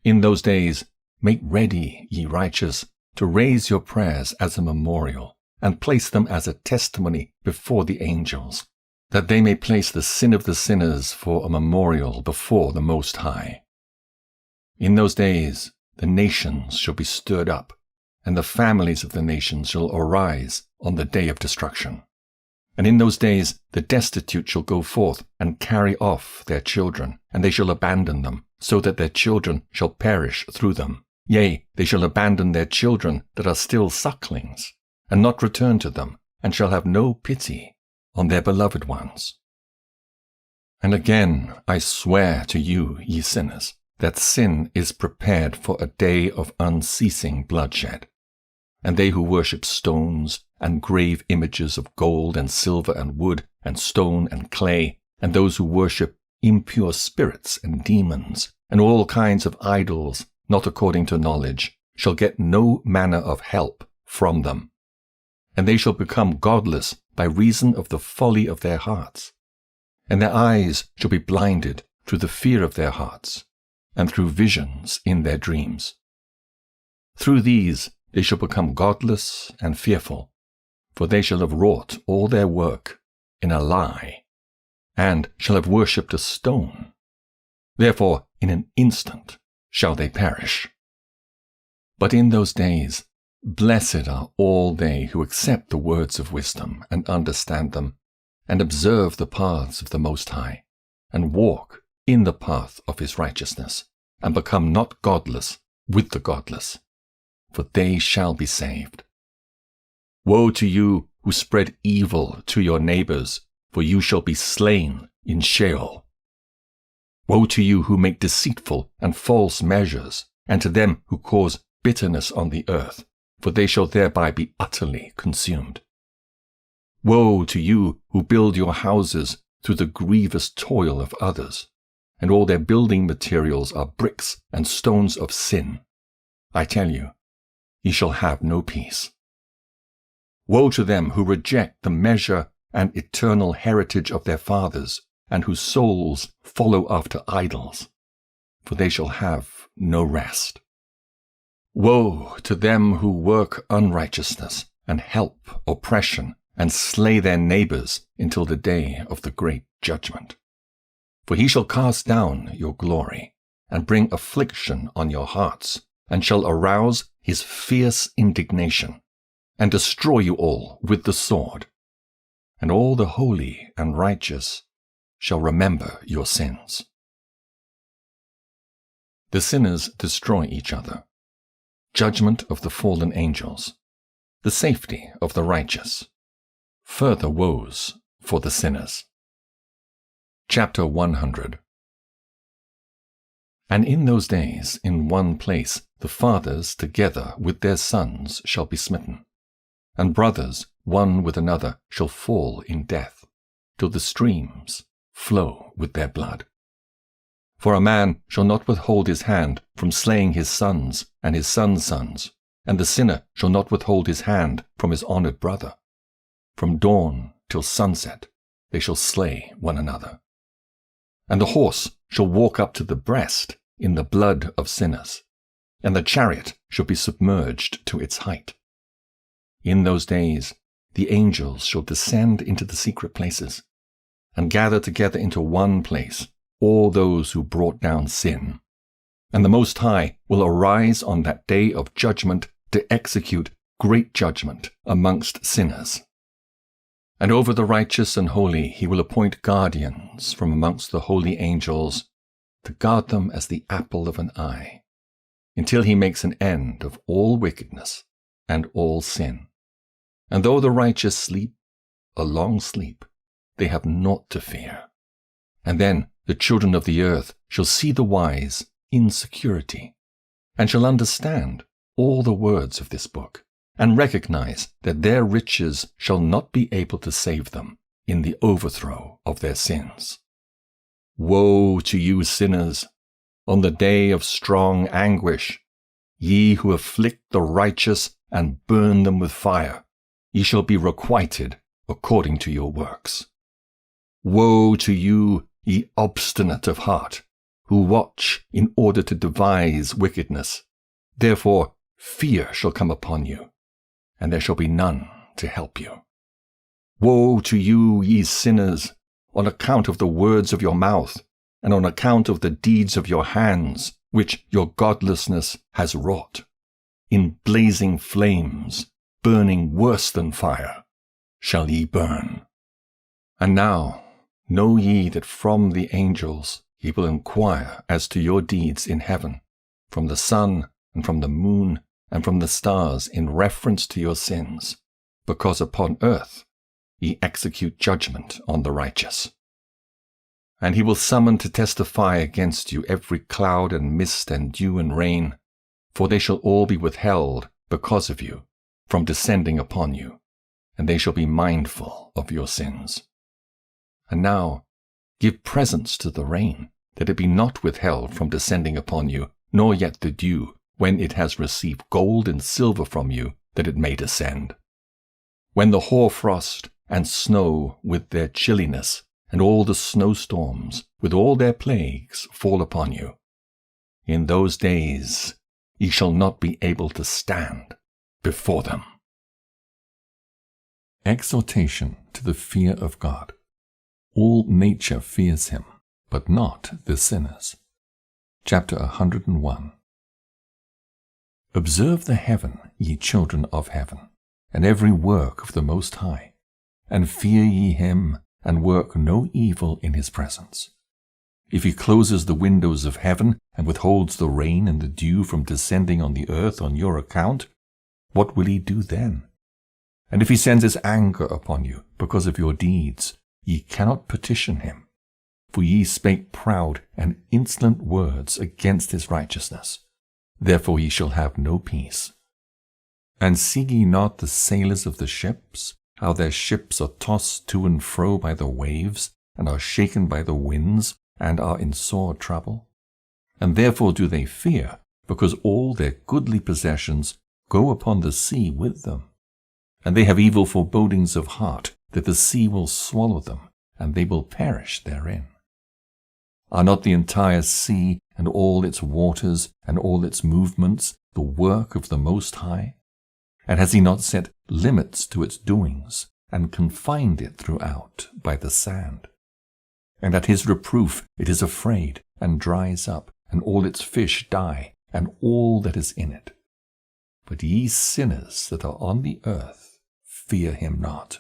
In those days make ready, ye righteous, to raise your prayers as a memorial, and place them as a testimony before the angels, that they may place the sin of the sinners for a memorial before the Most High. In those days the nations shall be stirred up, and the families of the nations shall arise on the day of destruction. And in those days the destitute shall go forth and carry off their children, and they shall abandon them, so that their children shall perish through them. Yea, they shall abandon their children that are still sucklings, and not return to them, and shall have no pity on their beloved ones. And again I swear to you, ye sinners, that sin is prepared for a day of unceasing bloodshed. And they who worship stones, and grave images of gold and silver and wood and stone and clay, and those who worship impure spirits and demons, and all kinds of idols not according to knowledge, shall get no manner of help from them. And they shall become godless by reason of the folly of their hearts. And their eyes shall be blinded through the fear of their hearts, and through visions in their dreams. Through these they shall become godless and fearful, for they shall have wrought all their work in a lie, and shall have worshipped a stone. Therefore in an instant shall they perish. But in those days blessed are all they who accept the words of wisdom and understand them, and observe the paths of the Most High, and walk in the path of his righteousness, and become not godless with the godless, for they shall be saved. Woe to you who spread evil to your neighbors, for you shall be slain in Sheol. Woe to you who make deceitful and false measures, and to them who cause bitterness on the earth, for they shall thereby be utterly consumed. Woe to you who build your houses through the grievous toil of others, and all their building materials are bricks and stones of sin. I tell you, ye shall have no peace. Woe to them who reject the measure and eternal heritage of their fathers, and whose souls follow after idols, for they shall have no rest. Woe to them who work unrighteousness, and help oppression, and slay their neighbors until the day of the great judgment. For he shall cast down your glory, and bring affliction on your hearts, and shall arouse his fierce indignation, and destroy you all with the sword. And all the holy and righteous shall remember your sins. The sinners destroy each other. Judgment of the fallen angels. The safety of the righteous. Further woes for the sinners. Chapter 100. And in those days, in one place, the fathers together with their sons shall be smitten, and brothers one with another shall fall in death, till the streams flow with their blood. For a man shall not withhold his hand from slaying his sons and his sons' sons, and the sinner shall not withhold his hand from his honored brother. From dawn till sunset they shall slay one another. And the horse shall walk up to the breast in the blood of sinners, and the chariot shall be submerged to its height. In those days the angels shall descend into the secret places, and gather together into one place all those who brought down sin. And the Most High will arise on that day of judgment to execute great judgment amongst sinners, And over the righteous and holy he will appoint guardians from amongst the holy angels, to guard them as the apple of an eye, until he makes an end of all wickedness and all sin. And though the righteous sleep a long sleep, they have naught to fear. And then the children of the earth shall see the wise in security, and shall understand all the words of this book, and recognize that their riches shall not be able to save them in the overthrow of their sins. Woe to you sinners, on the day of strong anguish, ye who afflict the righteous and burn them with fire, ye shall be requited according to your works. Woe to you, ye obstinate of heart, who watch in order to devise wickedness. Therefore fear shall come upon you, and there shall be none to help you. Woe to you, ye sinners, on account of the words of your mouth, and on account of the deeds of your hands, which your godlessness has wrought. In blazing flames, burning worse than fire, shall ye burn. And now know ye that from the angels he will inquire as to your deeds in heaven, from the sun and from the moon and from the stars in reference to your sins, because upon earth ye execute judgment on the righteous. And he will summon to testify against you every cloud and mist and dew and rain, for they shall all be withheld because of you from descending upon you, and they shall be mindful of your sins. And now give presents to the rain, that it be not withheld from descending upon you, nor yet the dew, when it has received gold and silver from you, that it may descend. When the hoarfrost and snow with their chilliness, and all the snowstorms with all their plagues fall upon you, in those days ye shall not be able to stand before them. Exhortation to the fear of God. All nature fears him, but not the sinners. Chapter 101. Observe the heaven, ye children of heaven, and every work of the Most High, and fear ye him, and work no evil in his presence. If he closes the windows of heaven, and withholds the rain and the dew from descending on the earth on your account, what will he do then? And if he sends his anger upon you because of your deeds, ye cannot petition him, for ye spake proud and insolent words against his righteousness. Therefore ye shall have no peace. And see ye not the sailors of the ships, how their ships are tossed to and fro by the waves, and are shaken by the winds, and are in sore trouble? And therefore do they fear, because all their goodly possessions go upon the sea with them. And they have evil forebodings of heart, that the sea will swallow them, and they will perish therein. Are not the entire sea, and all its waters, and all its movements, the work of the Most High? And has he not set limits to its doings, and confined it throughout by the sand? And at his reproof it is afraid, and dries up, and all its fish die, and all that is in it. But ye sinners that are on the earth, fear him not.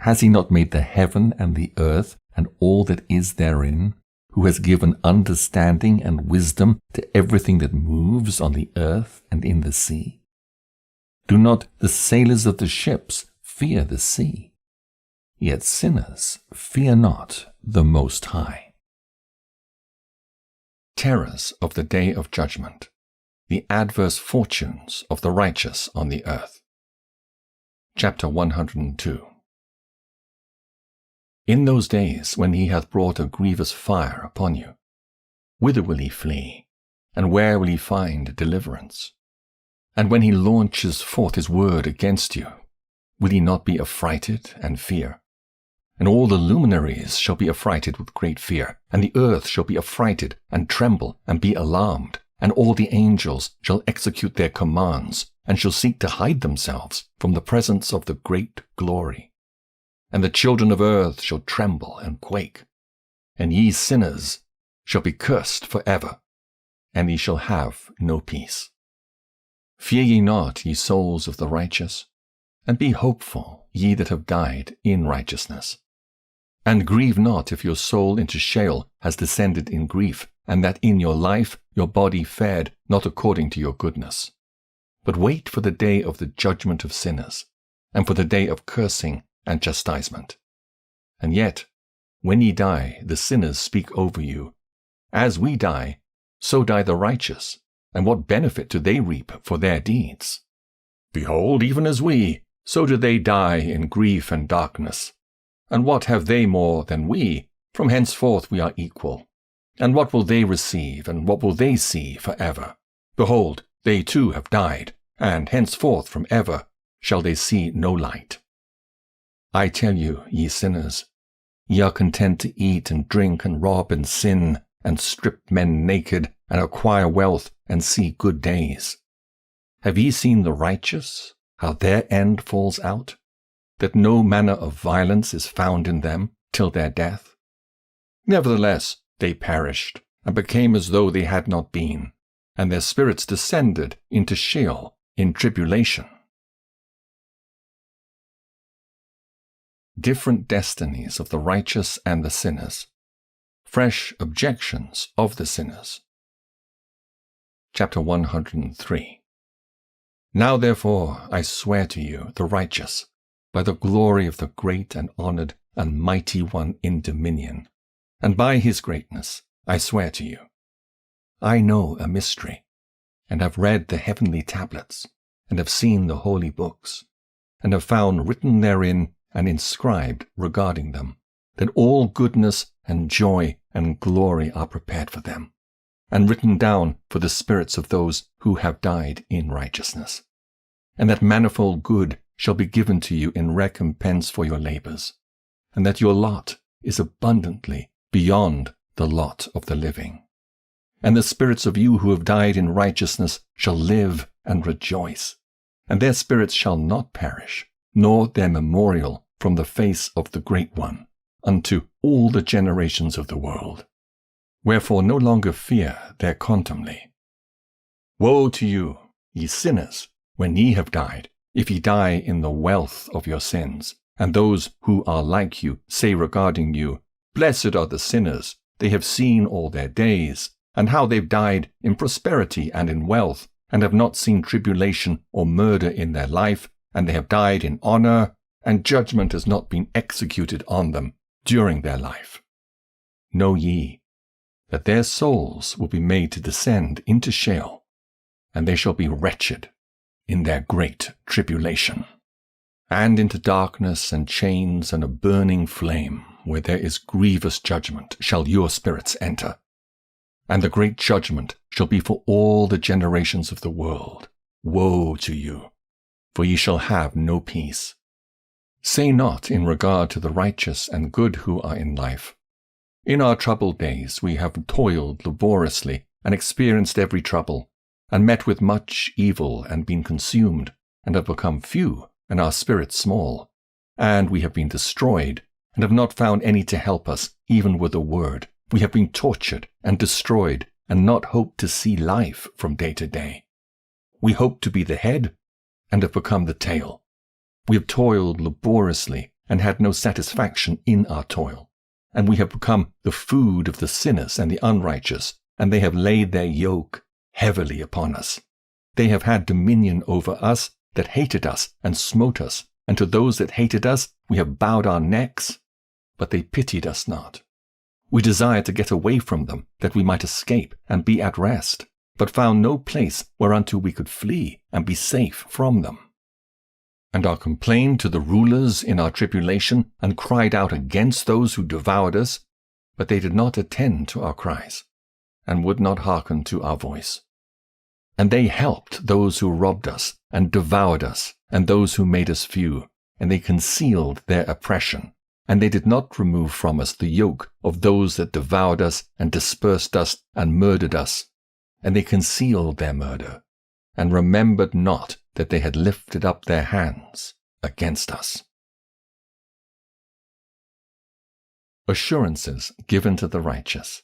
Has he not made the heaven and the earth, and all that is therein, who has given understanding and wisdom to everything that moves on the earth and in the sea? Do not the sailors of the ships fear the sea? Yet sinners fear not the Most High. Terrors of the day of judgment, the adverse fortunes of the righteous on the earth. Chapter 102. In those days when he hath brought a grievous fire upon you, whither will he flee, and where will he find deliverance? And when he launches forth his word against you, will he not be affrighted and fear? And all the luminaries shall be affrighted with great fear, and the earth shall be affrighted and tremble and be alarmed, and all the angels shall execute their commands, and shall seek to hide themselves from the presence of the great glory. And the children of earth shall tremble and quake, and ye sinners shall be cursed forever, and ye shall have no peace. Fear ye not, ye souls of the righteous, and be hopeful, ye that have died in righteousness. And grieve not if your soul into Sheol has descended in grief, and that in your life your body fared not according to your goodness. But wait for the day of the judgment of sinners, and for the day of cursing and chastisement. And yet, when ye die, the sinners speak over you. As we die, so die the righteous, and what benefit do they reap for their deeds? Behold, even as we, so do they die in grief and darkness. And what have they more than we? From henceforth we are equal. And what will they receive, and what will they see forever? Behold, they too have died, and henceforth from ever shall they see no light. I tell you, ye sinners, ye are content to eat and drink and rob and sin, and strip men naked, and acquire wealth, and see good days. Have ye seen the righteous, how their end falls out, that no manner of violence is found in them till their death? Nevertheless they perished, and became as though they had not been, and their spirits descended into Sheol in tribulation. Different destinies of the righteous and the sinners. Fresh objections of the sinners. Chapter 103. Now therefore I swear to you, the righteous, by the glory of the great and honored and mighty one in dominion, and by his greatness I swear to you. I know a mystery, and have read the heavenly tablets, and have seen the holy books, and have found written therein and inscribed regarding them, that all goodness and joy and glory are prepared for them, and written down for the spirits of those who have died in righteousness, and that manifold good shall be given to you in recompense for your labors, and that your lot is abundantly beyond the lot of the living. And the spirits of you who have died in righteousness shall live and rejoice, and their spirits shall not perish, nor their memorial from the face of the Great One, unto all the generations of the world. Wherefore no longer fear their contumely. Woe to you, ye sinners, when ye have died, if ye die in the wealth of your sins, and those who are like you say regarding you, Blessed are the sinners, they have seen all their days, and how they've died in prosperity and in wealth, and have not seen tribulation or murder in their life, and they have died in honor, and judgment has not been executed on them during their life. Know ye that their souls will be made to descend into Sheol, and they shall be wretched in their great tribulation, and into darkness and chains and a burning flame, where there is grievous judgment, shall your spirits enter. And the great judgment shall be for all the generations of the world. Woe to you, for ye shall have no peace. Say not in regard to the righteous and good who are in life, In our troubled days we have toiled laboriously and experienced every trouble, and met with much evil and been consumed, and have become few, and our spirits small. And we have been destroyed, and have not found any to help us, even with a word. We have been tortured and destroyed, and not hoped to see life from day to day. We hoped to be the head, and have become the tail. We have toiled laboriously, and had no satisfaction in our toil. And we have become the food of the sinners and the unrighteous, and they have laid their yoke heavily upon us. They have had dominion over us that hated us and smote us, and to those that hated us we have bowed our necks, but they pitied us not. We desired to get away from them, that we might escape and be at rest, but found no place whereunto we could flee and be safe from them. And our complained to the rulers in our tribulation, and cried out against those who devoured us, but they did not attend to our cries, and would not hearken to our voice. And they helped those who robbed us, and devoured us, and those who made us few, and they concealed their oppression, and they did not remove from us the yoke of those that devoured us, and dispersed us, and murdered us. And they concealed their murder, and remembered not that they had lifted up their hands against us. Assurances given to the righteous,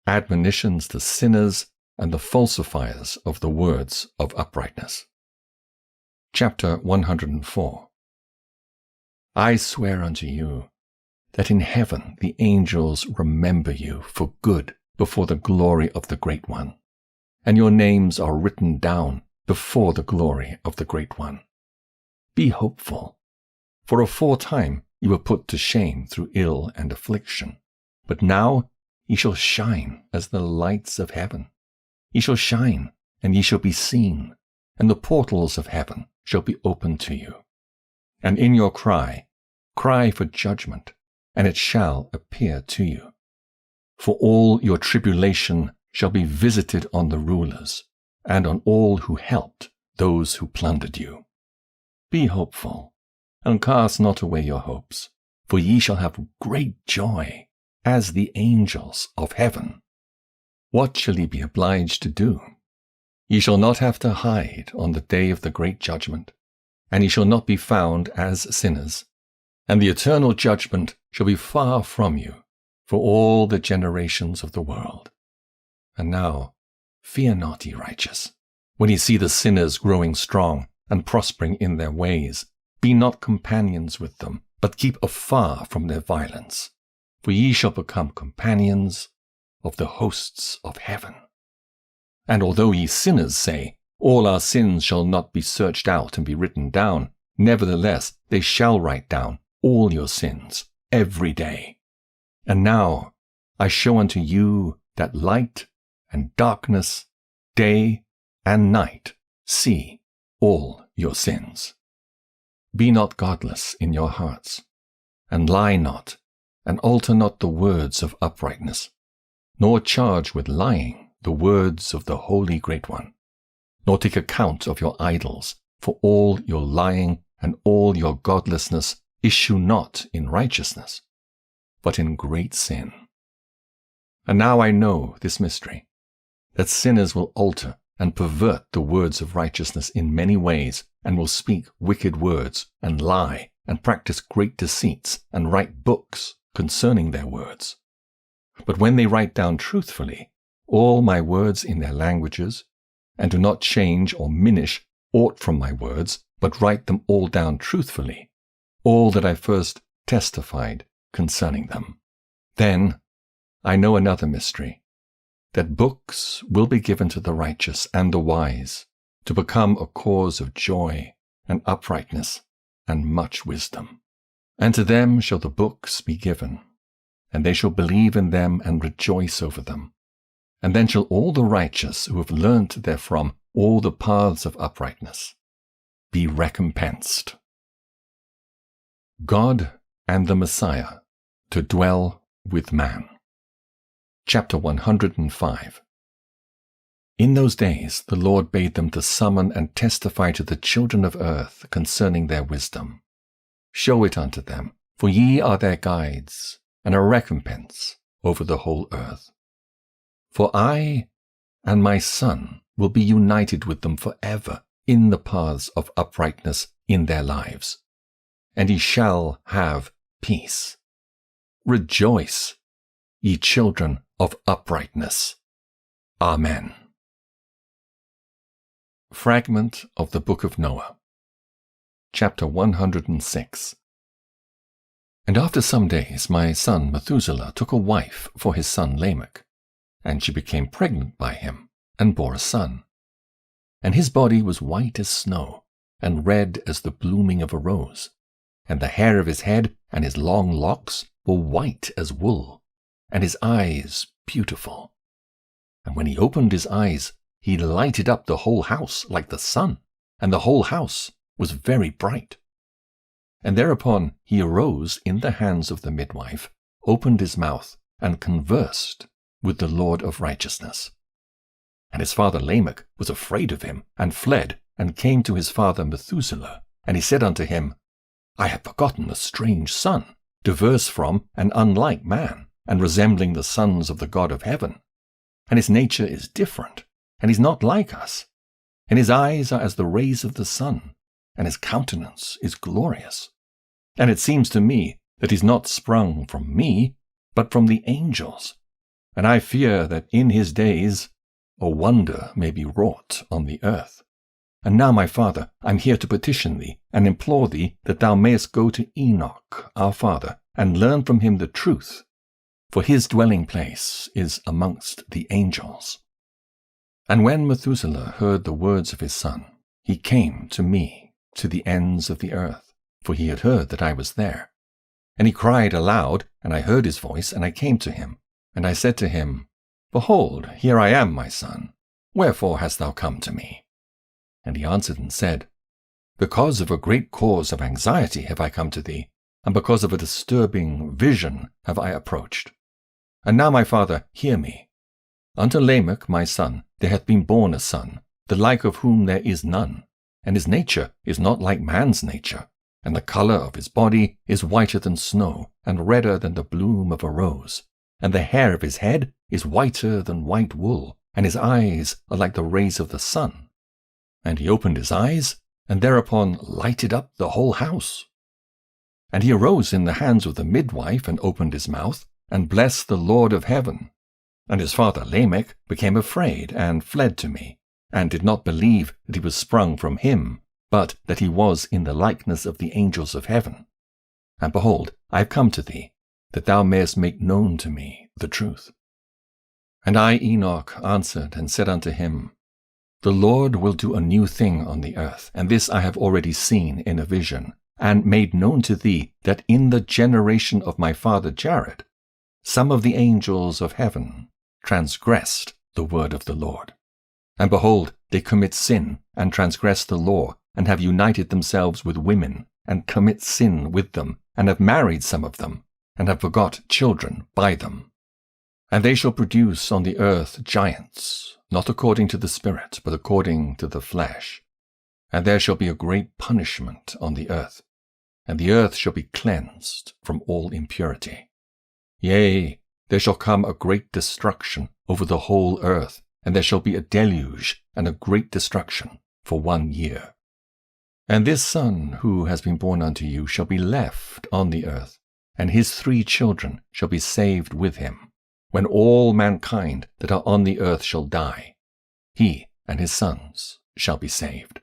admonitions to sinners, and the falsifiers of the words of uprightness. Chapter 104. I swear unto you that in heaven the angels remember you for good before the glory of the Great One, and your names are written down before the glory of the Great One. Be hopeful, for aforetime you were put to shame through ill and affliction, but now ye shall shine as the lights of heaven. Ye shall shine, and ye shall be seen, and the portals of heaven shall be opened to you. And in your cry for judgment, and it shall appear to you. For all your tribulation shall be visited on the rulers, and on all who helped those who plundered you. Be hopeful, and cast not away your hopes, for ye shall have great joy, as the angels of heaven. What shall ye be obliged to do? Ye shall not have to hide on the day of the great judgment, and ye shall not be found as sinners, and the eternal judgment shall be far from you for all the generations of the world. And now, fear not, ye righteous, when ye see the sinners growing strong and prospering in their ways. Be not companions with them, but keep afar from their violence, for ye shall become companions of the hosts of heaven. And although ye sinners say, all our sins shall not be searched out and be written down, nevertheless they shall write down all your sins every day. And now I show unto you that light and darkness, day and night, see all your sins. Be not godless in your hearts, and lie not, and alter not the words of uprightness, nor charge with lying the words of the Holy Great One, nor take account of your idols, for all your lying and all your godlessness issue not in righteousness, but in great sin. And now I know this mystery, that sinners will alter and pervert the words of righteousness in many ways, and will speak wicked words, and lie, and practice great deceits, and write books concerning their words. But when they write down truthfully all my words in their languages, and do not change or minish aught from my words, but write them all down truthfully, all that I first testified concerning them. Then I know another mystery, that books will be given to the righteous and the wise, to become a cause of joy and uprightness and much wisdom. And to them shall the books be given, and they shall believe in them and rejoice over them. And then shall all the righteous who have learnt therefrom all the paths of uprightness be recompensed. God and the Messiah to dwell with man. Chapter 105. In those days the Lord bade them to summon and testify to the children of earth concerning their wisdom. Show it unto them, for ye are their guides, and a recompense over the whole earth. For I and my Son will be united with them forever in the paths of uprightness in their lives, and ye shall have peace. Rejoice, ye children of uprightness. Amen. Fragment of the Book of Noah. Chapter 106. And after some days my son Methuselah took a wife for his son Lamech, and she became pregnant by him, and bore a son. And his body was white as snow, and red as the blooming of a rose, and the hair of his head and his long locks were white as wool, and his eyes beautiful. And when he opened his eyes, he lighted up the whole house like the sun, and the whole house was very bright. And thereupon he arose in the hands of the midwife, opened his mouth, and conversed with the Lord of righteousness. And his father Lamech was afraid of him, and fled, and came to his father Methuselah. And he said unto him, I have begotten a strange son, diverse from and unlike man, and resembling the sons of the God of heaven. And his nature is different, and is not like us. And his eyes are as the rays of the sun, and his countenance is glorious. And it seems to me that he is not sprung from me, but from the angels. And I fear that in his days a wonder may be wrought on the earth. And now, my father, I am here to petition thee, and implore thee that thou mayest go to Enoch, our father, and learn from him the truth, for his dwelling place is amongst the angels. And when Methuselah heard the words of his son, he came to me, to the ends of the earth, for he had heard that I was there. And he cried aloud, and I heard his voice, and I came to him. And I said to him, Behold, here I am, my son. Wherefore hast thou come to me? And he answered and said, Because of a great cause of anxiety have I come to thee, and because of a disturbing vision have I approached. And now, my father, hear me. Unto Lamech my son there hath been born a son, the like of whom there is none, and his nature is not like man's nature, and the colour of his body is whiter than snow, and redder than the bloom of a rose, and the hair of his head is whiter than white wool, and his eyes are like the rays of the sun. And he opened his eyes, and thereupon lighted up the whole house. And he arose in the hands of the midwife, and opened his mouth, and blessed the Lord of heaven. And his father Lamech became afraid, and fled to me, and did not believe that he was sprung from him, but that he was in the likeness of the angels of heaven. And behold, I have come to thee, that thou mayest make known to me the truth. And I, Enoch, answered and said unto him, The Lord will do a new thing on the earth, and this I have already seen in a vision, and made known to thee that in the generation of my father Jared, some of the angels of heaven transgressed the word of the Lord. And behold, they commit sin, and transgress the law, and have united themselves with women, and commit sin with them, and have married some of them, and have begot children by them. And they shall produce on the earth giants, not according to the Spirit, but according to the flesh. And there shall be a great punishment on the earth, and the earth shall be cleansed from all impurity. Yea, there shall come a great destruction over the whole earth, and there shall be a deluge and a great destruction for 1 year. And this son who has been born unto you shall be left on the earth, and his 3 children shall be saved with him, when all mankind that are on the earth shall die. He and his sons shall be saved.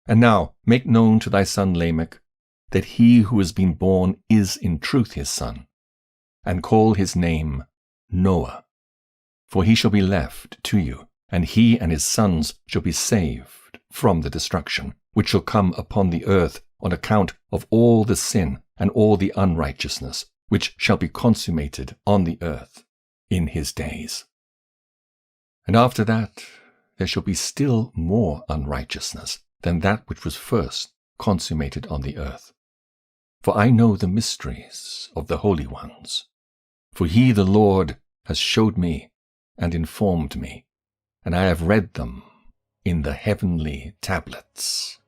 And now make known to thy son Lamech that he who has been born is in truth his son, and call his name Noah. For he shall be left to you, and he and his sons shall be saved from the destruction which shall come upon the earth on account of all the sin and all the unrighteousness which shall be consummated on the earth in his days. And after that there shall be still more unrighteousness than that which was first consummated on the earth. For I know the mysteries of the holy ones. For he, the Lord, has showed me and informed me, and I have read them in the heavenly tablets.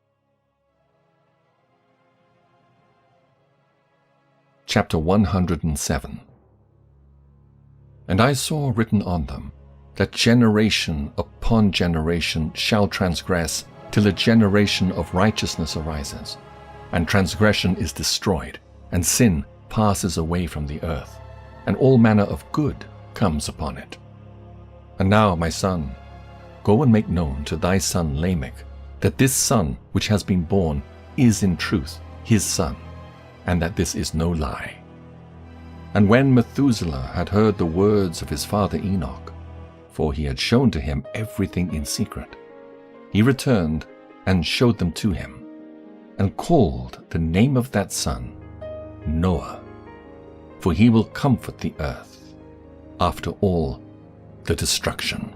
Chapter 107. And I saw written on them that generation upon generation shall transgress, till a generation of righteousness arises, and transgression is destroyed, and sin passes away from the earth, and all manner of good comes upon it. And now, my son, go and make known to thy son Lamech that this son which has been born is in truth his son, and that this is no lie. And when Methuselah had heard the words of his father Enoch, for he had shown to him everything in secret, he returned and showed them to him, and called the name of that son Noah, for he will comfort the earth after all the destruction.